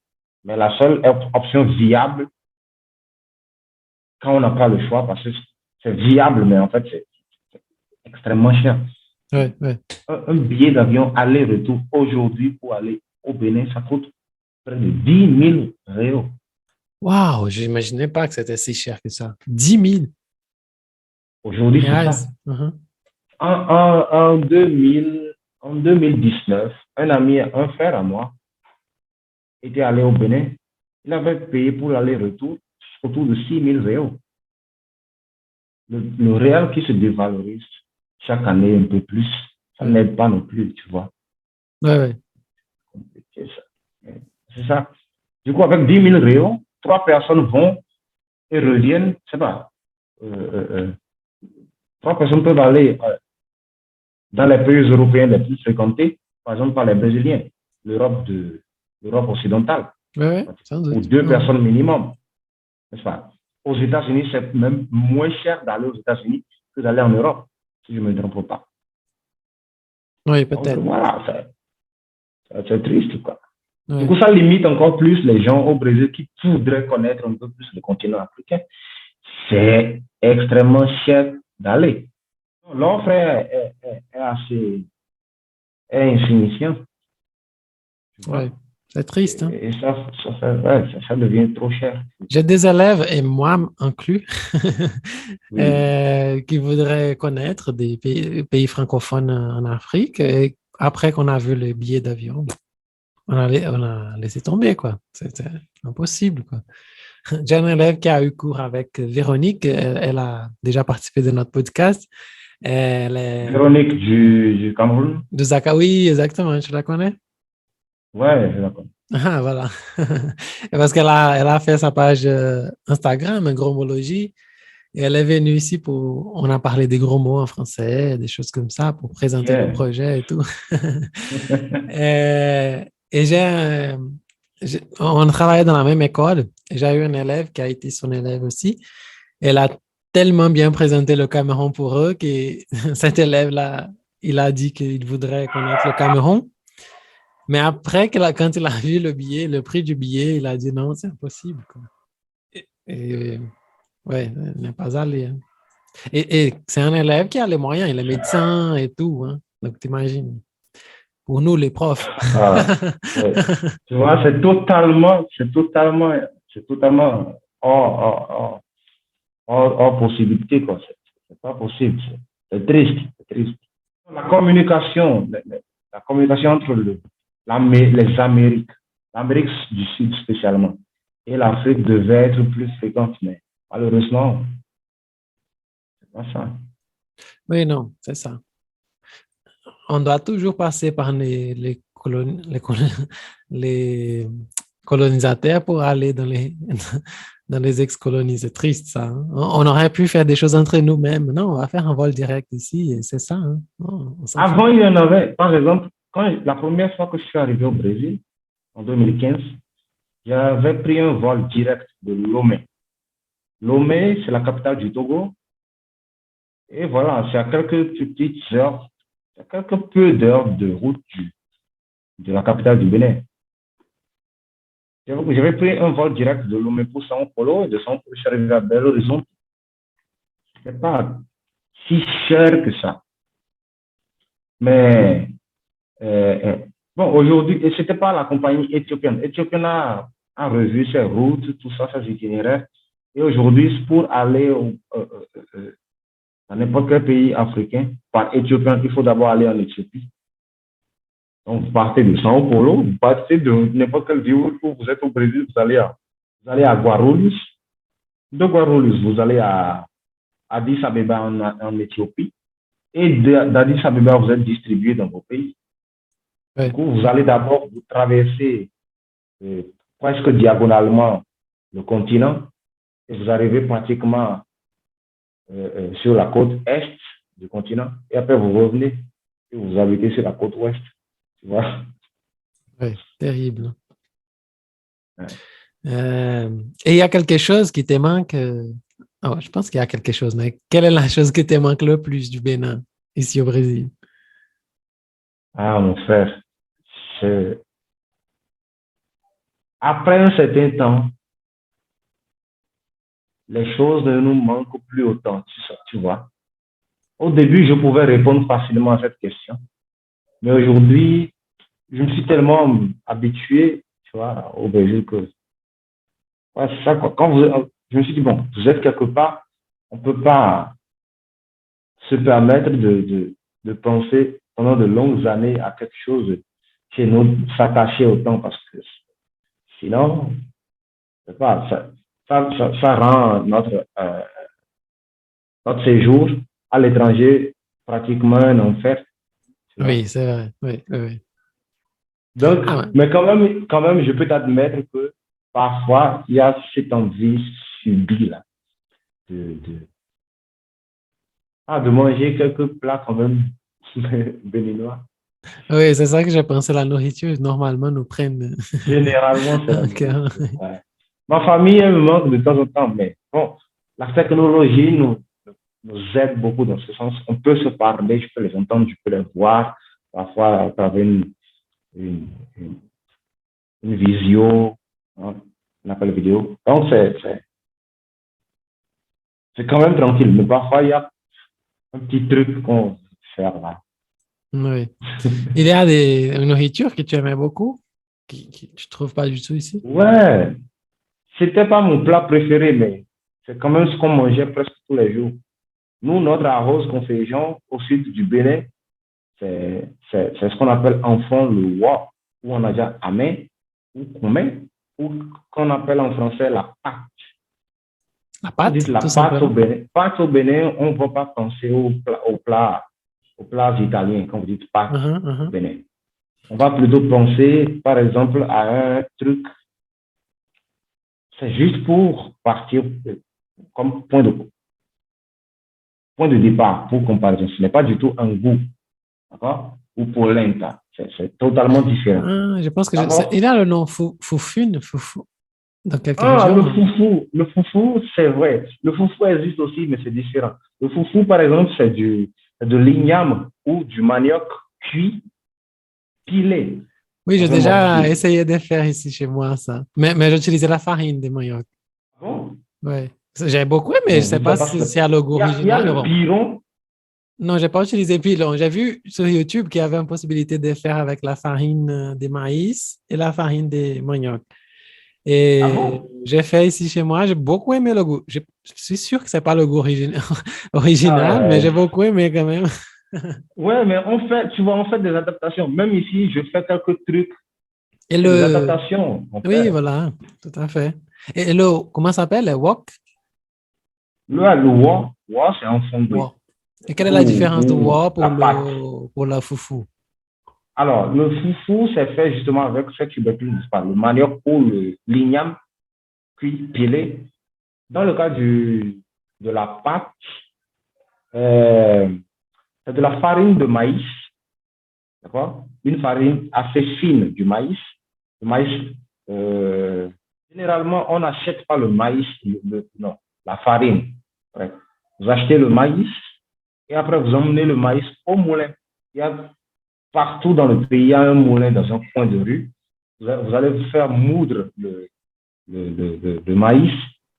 la seule option viable, quand on n'a pas le choix, parce que c'est viable, mais en fait, c'est extrêmement cher. Ouais, ouais. Un billet d'avion aller-retour aujourd'hui pour aller au Bénin, ça coûte près de 10 000 €. Waouh, je n'imaginais pas que c'était si cher que ça. 10 000. Aujourd'hui, c'est ça. En 2019, un frère à moi, était allé au Bénin. Il avait payé pour l'aller-retour autour de 6 000 €. Le réel qui se dévalorise chaque année un peu plus, ça n'aide pas non plus, tu vois. Ouais. C'est ça. Du coup, avec 10 000 €, 3 personnes vont et reviennent, je sais pas. 3 personnes peuvent aller dans les pays européens les plus fréquentés, par exemple par les Brésiliens, l'Europe occidentale. Ouais, sans doute. Ou 2 personnes minimum. N'est-ce pas? Aux États-Unis, c'est même moins cher d'aller aux États-Unis que d'aller en Europe, si je ne me trompe pas. Oui, peut-être. Donc, voilà, c'est triste, quoi. Ouais. Du coup, ça limite encore plus les gens au Brésil qui voudraient connaître un peu plus le continent africain. C'est extrêmement cher d'aller. L'offre est assez insignifiante. Ouais. C'est triste. Hein? Et ça devient trop cher. J'ai des élèves, et moi inclus, Oui. qui voudraient connaître des pays francophones en Afrique. Et après qu'on a vu les billets d'avion, on a laissé tomber, quoi. C'était impossible, quoi. J'ai un élève qui a eu cours avec Véronique. Elle a déjà participé de notre podcast. Véronique du Cameroun. De Zaka, oui, exactement. Tu la connais? Ouais, je la connais. Ah, voilà. Parce qu'elle a fait sa page Instagram, Gromologie. Et elle est venue ici on a parlé des gros mots en français, des choses comme ça, pour présenter le Yeah. projet et tout. Et on travaillait dans la même école. Et j'ai eu un élève qui a été son élève aussi. Elle a tellement bien présenté le Cameroun pour eux que cet élève-là, il a dit qu'il voudrait connaître le Cameroun. Mais après, quand il a vu le prix du billet, il a dit non, c'est impossible, quoi. Et ouais, il n'est pas allé, hein. Et c'est un élève qui a les moyens, il est médecin et tout, hein. Donc, t'imagines. Pour nous, les profs. Ah, ouais. Tu vois, c'est totalement hors possibilité, quoi. C'est pas possible. C'est triste, c'est triste. La communication entre les Amériques, l'Amérique du Sud spécialement, et l'Afrique devait être plus fréquente, mais malheureusement, c'est pas ça. Oui, non, c'est ça. On doit toujours passer par les colonisateurs pour aller dans dans les ex-colonies. C'est triste, ça, hein. On aurait pu faire des choses entre nous-mêmes. Non, on va faire un vol direct ici et c'est ça, hein. Non, Avant, il y en avait, par exemple, la première fois que je suis arrivé au Brésil, en 2015, j'avais pris un vol direct de Lomé. Lomé, c'est la capitale du Togo. Et voilà, c'est à quelques petites heures, à quelques peu d'heures de route de la capitale du Bénin. J'avais pris un vol direct de Lomé pour São Paulo et de São Paulo, je suis arrivé à Belo Horizonte. Ce n'était pas si cher que ça. Mais bon, aujourd'hui, et ce n'était pas la compagnie éthiopienne. Éthiopienne a revu ses routes, tout ça, ses itinéraires. Et aujourd'hui, pour aller dans n'importe quel pays africain, par éthiopien, il faut d'abord aller en Éthiopie. Donc, vous partez de São Paulo, vous partez de n'importe quelle ville où vous êtes au Brésil, vous allez à Guarulhos. De Guarulhos, vous allez à Addis Abeba en Éthiopie. Et d'Addis Abeba, vous êtes distribué dans vos pays. Ouais. Du coup, vous allez d'abord vous traverser presque diagonalement le continent et vous arrivez pratiquement sur la côte est du continent. Et après, vous revenez et vous habitez sur la côte ouest. Tu vois? Oui, terrible. Ouais. Et il y a quelque chose qui te manque. Oh, je pense qu'il y a quelque chose, mais quelle est la chose qui te manque le plus du Bénin, ici au Brésil? Ah, mon frère, après un certain temps, les choses ne nous manquent plus autant, tu vois. Au début, je pouvais répondre facilement à cette question, mais aujourd'hui, je me suis tellement habitué, tu vois, au Brésil que ouais, c'est ça, quoi. Je me suis dit, bon, vous êtes quelque part, on ne peut pas se permettre de penser pendant de longues années à quelque chose chez nous, s'attacher autant parce que sinon, c'est pas, ça rend notre séjour à l'étranger pratiquement un enfer. Oui, c'est vrai. Oui, oui, oui. Donc, Ah, ouais. mais quand même, je peux t'admettre que parfois, il y a cette envie subie là, de manger quelques plats quand même béninois. Oui, c'est ça que j'ai pensé. La nourriture, normalement, nous prennent. Généralement, c'est la Encore. nourriture. Ouais. Ma famille, elle me manque de temps en temps, mais bon, la technologie nous aide beaucoup dans ce sens. On peut se parler, je peux les entendre, je peux les voir, parfois à travers une visio, hein, un appel vidéo. Donc, c'est quand même tranquille, mais parfois, il y a un petit truc qu'on peut faire là. Oui. Il y a des nourritures que tu aimais beaucoup, que tu ne trouves pas du tout ici? Ouais, c'était pas mon plat préféré, mais c'est quand même ce qu'on mangeait presque tous les jours. Nous, notre arroz qu'on fait au sud du Bénin, c'est ce qu'on appelle enfant le wa, ou on a déjà amé, ou comé, ou qu'on appelle en français la pâte. La Vous pâte, dites la tout pâte au simplement. Bénin. Pâte au Bénin, on ne va pas penser aux plats italiens, quand vous dites pâte Uh-huh, au uh-huh. Bénin. On va plutôt penser, par exemple, à un truc, c'est juste pour partir comme point de point de départ pour comparaison. Ce n'est pas du tout un goût, d'accord? Ou polenta. C'est totalement différent. Ah, je pense que D'abord, il a le nom foufune, foufou, dans quelques ah, régions. Hein. le foufou, c'est vrai. Le foufou existe aussi, mais c'est différent. Le foufou, par exemple, c'est de l'igname ou du manioc cuit, pilé Oui, j'ai dans un déjà mortier. essayé de faire ici chez moi ça. Mais j'utilisais la farine de manioc. Bon, Ouais. J'ai beaucoup aimé, je ne bon, je sais ne sais pas pas si ce que... c'est à le goût Il y a original. le Bon. piron. Non, j'ai pas utilisé pilon. J'ai vu sur YouTube qu'il y avait une possibilité de faire avec la farine de maïs et la farine de manioc. Ah Et bon? j'ai fait ici chez moi, j'ai beaucoup aimé le goût. Je suis sûr que c'est pas le goût Ah original, mais ouais. j'ai beaucoup aimé quand même. Ouais, mais on fait, tu vois, on fait des adaptations. Même ici, je fais quelques trucs. Et C'est des le, adaptations, on oui, fait. voilà, tout à fait. Et le, comment ça s'appelle, le wok? Le wa, c'est en fondé. Wok. Et quelle est la différence de Ou wok la pâte. pour la foufou? Alors, le foufou, c'est fait justement avec ce que tu maîtrises pas, le manioc ou l'igname cuit pilé. Dans le cas de la pâte, euh, c'est de la farine de maïs, d'accord? Une farine assez fine du maïs. Le maïs, euh, généralement, on n'achète pas le maïs, non, la farine. Ouais. Vous achetez le maïs et après vous emmenez le maïs au moulin. Il y a partout dans le pays, il y a un moulin dans un coin de rue. Vous allez faire moudre le maïs.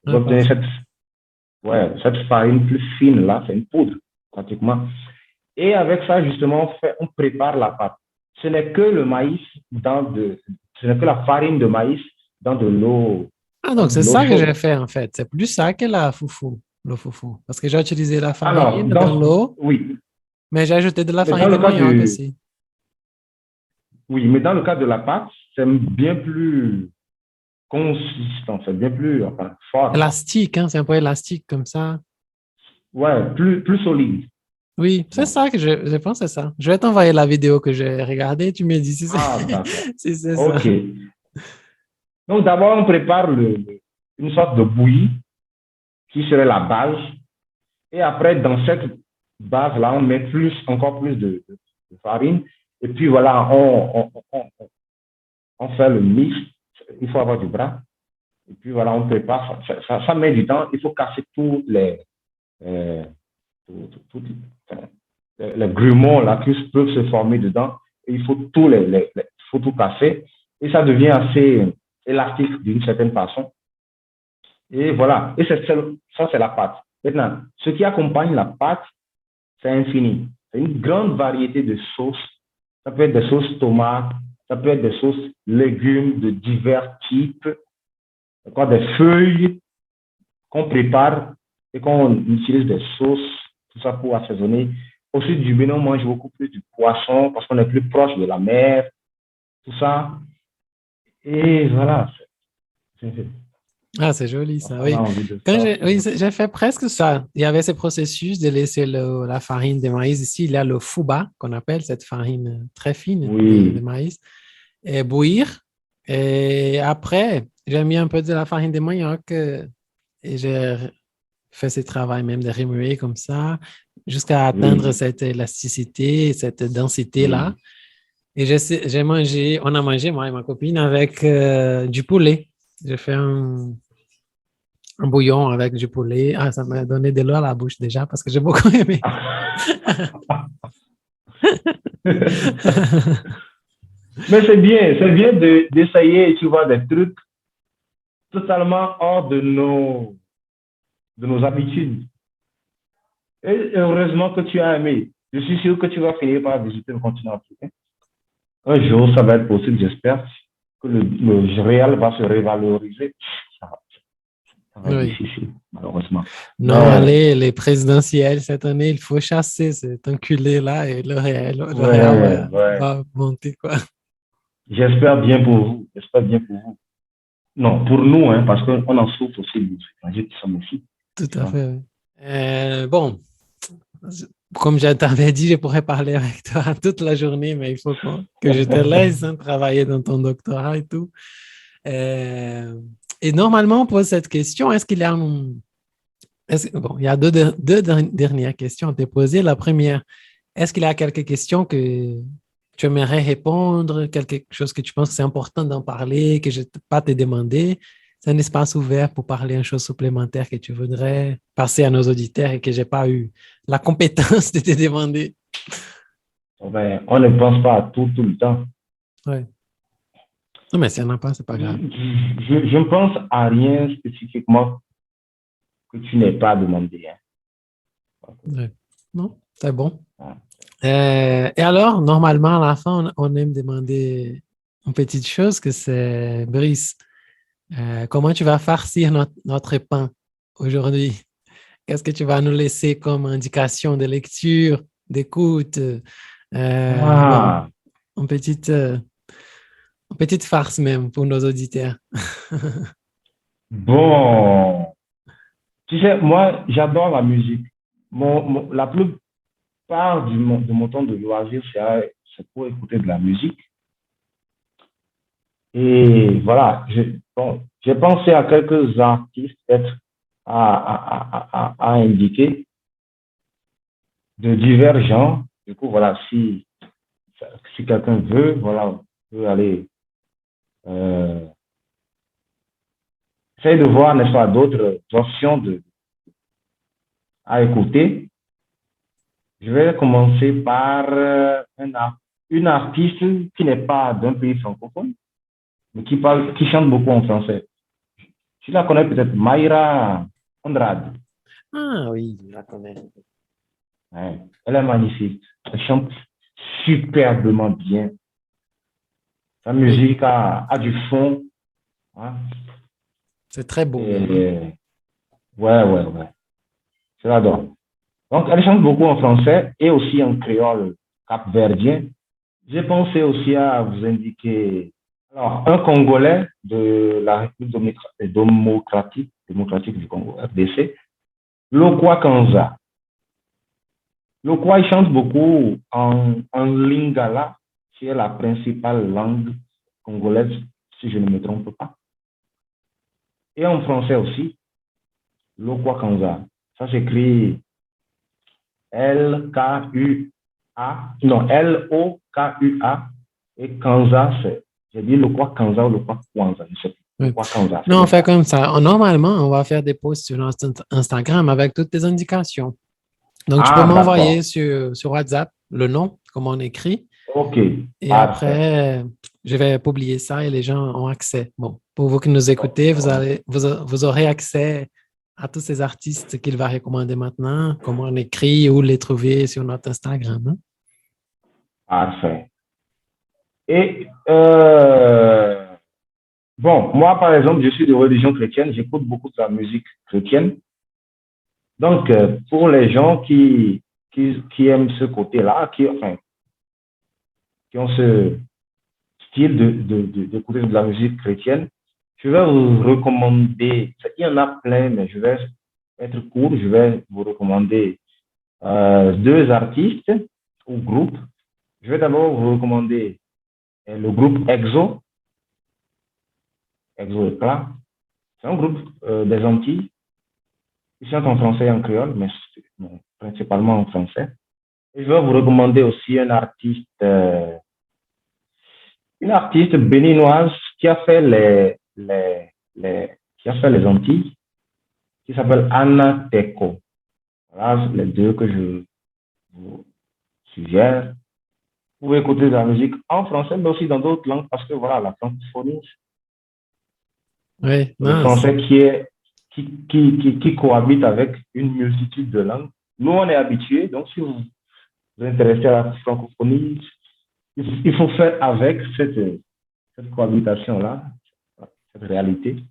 Vous Ah, obtenez parfait. cette farine plus fine là, c'est une poudre pratiquement. Et avec ça, justement, on prépare la pâte. Ce n'est que le maïs ce n'est que la farine de maïs Ah, dans donc de c'est l'eau ça que j'ai chaude. fait en fait. C'est plus ça que la foufou, le foufou. Parce que j'ai utilisé la Alors, farine dans l'eau, oui, mais j'ai ajouté de la mais dans farine de le cas manioc aussi. oui, mais dans le cas de la pâte, c'est bien plus consistant, c'est bien plus, enfin, fort. Élastique, hein, c'est un peu élastique comme ça. Ouais, plus solide. Oui, c'est Bon. ça que je pense, c'est ça. Je vais t'envoyer la vidéo que j'ai regardée. Tu me dis si c'est Ah, d'accord. si c'est ça. OK. Donc, d'abord, on prépare une sorte de bouillie qui serait la base. Et après, dans cette base-là, on met encore plus de farine. Et puis voilà, on fait le mix. Il faut avoir du bras. Et puis voilà, on prépare. Ça met du temps. Il faut casser tous euh, tout- les grumeaux là, qui peuvent se former dedans. Et il faut faut tout casser. Et ça devient assez élastique d'une certaine façon. Et voilà. Et ça, c'est la pâte. Maintenant, ce qui accompagne la pâte, c'est infini. C'est une grande variété de sauces. Ça peut être des sauces tomates, ça peut être des sauces légumes de divers types, des feuilles qu'on prépare et qu'on utilise des sauces, tout ça pour assaisonner. Au sud du Bénin, on mange beaucoup plus du poisson parce qu'on est plus proche de la mer, tout ça. Et voilà, Ah, c'est joli ça, on a oui. envie de Quand ça. oui, j'ai fait presque ça. Il y avait ce processus de laisser la farine de maïs. Ici, il y a le fouba, qu'on appelle cette farine très fine de Oui. maïs, et bouillir. Et après, j'ai mis un peu de la farine de manioc et j'ai fait ce travail même de remuer comme ça jusqu'à atteindre Oui, cette élasticité, cette densité-là. oui. Et on a mangé, moi et ma copine, avec du poulet. J'ai fait un bouillon avec du poulet. Ah, ça m'a donné de l'eau à la bouche déjà parce que j'ai beaucoup aimé. Mais c'est bien d'essayer, tu vois, des trucs totalement hors de nos habitudes. Et heureusement que tu as aimé. Je suis sûr que tu vas finir par visiter le continent africain. Un jour, ça va être possible, j'espère, que le réel va se révaloriser. Ça va être Oui. difficile, malheureusement. Non, Mais, allez, les présidentielles cette année, il faut chasser cet enculé-là et le réel ouais, ouais. va monter, quoi. J'espère bien pour vous. J'espère bien pour vous. Non, pour nous, hein, parce qu'on en souffre aussi, les étrangers qui sommes ici. Tout Tu à vois. fait. Oui. Bon, comme je t'avais dit, je pourrais parler avec toi toute la journée, mais il faut que je te laisse travailler dans ton doctorat et tout. Et normalement, on pose cette question, est-ce qu'il y a Bon, il y a dernières questions à te poser. La première, est-ce qu'il y a quelques questions que tu aimerais répondre, quelque chose que tu penses que c'est important d'en parler, que je n'ai pas te demander? C'est un espace ouvert pour parler une chose supplémentaire que tu voudrais passer à nos auditeurs et que je n'ai pas eu la compétence de te demander. Ben, on ne pense pas à tout le temps. Ouais. Non, mais si on n'en a pas, c'est pas grave. Je ne pense à rien spécifiquement que tu n'aies pas demandé. Hein. Ouais. Non, c'est bon. Et alors, normalement, à la fin, on aime demander une petite chose que c'est, Brice, comment tu vas farcir notre pain aujourd'hui? Qu'est-ce que tu vas nous laisser comme indication de lecture, d'écoute? Bon, une petite farce même pour nos auditeurs. Bon, tu sais, moi, j'adore la musique. La plupart de mon temps de loisir, c'est pour écouter de la musique. Et voilà, j'ai pensé à quelques artistes peut-être à indiquer de divers genres. Du coup, voilà, si quelqu'un veut, voilà, on peut aller essayer de voir, n'est-ce pas, d'autres options à écouter. Je vais commencer par une artiste qui n'est pas d'un pays francophone, mais qui chante beaucoup en français. Tu la connais peut-être, Mayra Andrade. Ah oui, je la connais. Ouais, elle est magnifique. Elle chante superbement bien. Sa musique a du fond. Hein. C'est très beau. Ouais. Je l'adore. Donc, elle chante beaucoup en français et aussi en créole cap-verdien. J'ai pensé aussi à vous indiquer un Congolais de la République démocratique du Congo, RDC, Lokwa Kanza. Lokwa, il chante beaucoup en lingala, qui est la principale langue congolaise, si je ne me trompe pas. Et en français aussi, Lokwa Kanza. Ça s'écrit L-O-K-U-A, et Kanza, j'ai dit Lokwa Kanza ou Lokwa Kwanza, je sais plus. Lokwa Kanza. Non, on fait comme ça. Normalement, on va faire des posts sur notre Instagram avec toutes tes indications. Donc, tu peux m'envoyer sur WhatsApp le nom, comment on écrit. OK. Et après, je vais publier ça et les gens ont accès. Bon, pour vous qui nous écoutez, vous aurez accès à tous ces artistes qu'il va recommander maintenant, comment on écrit, où les trouver sur notre Instagram. Hein? Parfait. Et bon, moi, par exemple, je suis de religion chrétienne, j'écoute beaucoup de la musique chrétienne. Donc, pour les gens qui aiment ce côté-là, qui ont ce style d'écouter de la musique chrétienne, je vais vous recommander, il y en a plein, mais je vais être court, je vais vous recommander deux artistes ou groupes. Je vais d'abord vous recommander le groupe EXO. EXO Éclat. C'est un groupe des Antilles. Ils chantent en français et en créole, mais principalement en français. Et je vais vous recommander aussi une artiste béninoise qui a fait les Antilles, qui s'appelle Anna Teko. Voilà les deux que je vous suggère. Vous pouvez écouter de la musique en français, mais aussi dans d'autres langues, parce que voilà, la francophonie, oui, le français qui cohabite avec une multitude de langues. Nous, on est habitués, donc si vous vous intéressez à la francophonie, il faut faire avec cette cohabitation-là, cette réalité.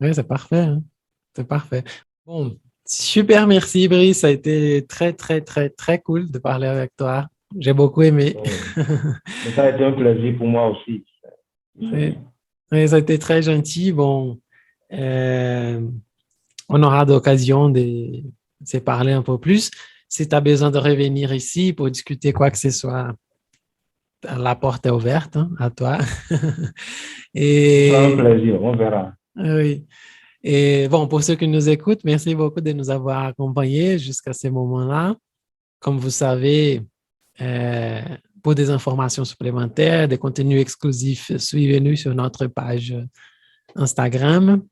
Oui, c'est parfait. Hein? C'est parfait. Bon, super, merci Brice. Ça a été très, très, très, très cool de parler avec toi. J'ai beaucoup aimé. Mais ça a été un plaisir pour moi aussi. Oui, ça a été très gentil. Bon, on aura l'occasion de se parler un peu plus. Si tu as besoin de revenir ici pour discuter quoi que ce soit, la porte est ouverte hein, à toi. C'est un plaisir, on verra. Oui. Et bon, pour ceux qui nous écoutent, merci beaucoup de nous avoir accompagnés jusqu'à ce moment-là. Comme vous savez, pour des informations supplémentaires, des contenus exclusifs, suivez-nous sur notre page Instagram,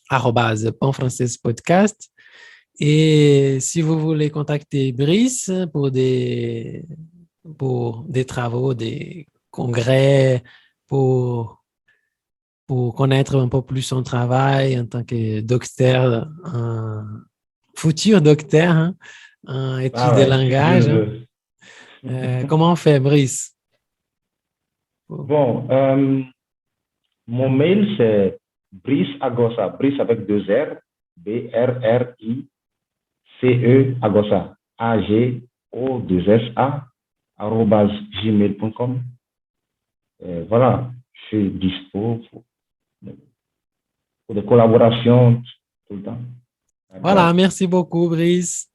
@panfrançaispodcast. Et si vous voulez contacter Brice pour des travaux, des congrès, pour connaître un peu plus son travail en tant que docteur, futur docteur, hein, en études de langage. Comment on fait, Brice? Bon, mon mail, c'est Brice Agossa, Brice avec 2 R, BRRICE Agossa, AGO2SA, @gmail.com. Voilà, je suis dispo pour des collaborations tout le temps. Voilà, merci beaucoup, Brice.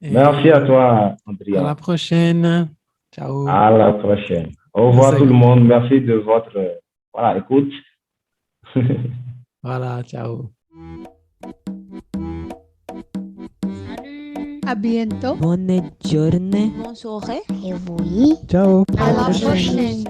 Et merci à toi, à Andrea. la prochaine. Ciao. À la prochaine. Au revoir Merci. tout le monde. Merci de votre écoute. Voilà, ciao. À bientôt. Bonne journée. Bonne soirée. Et oui. Ciao. À la prochaine.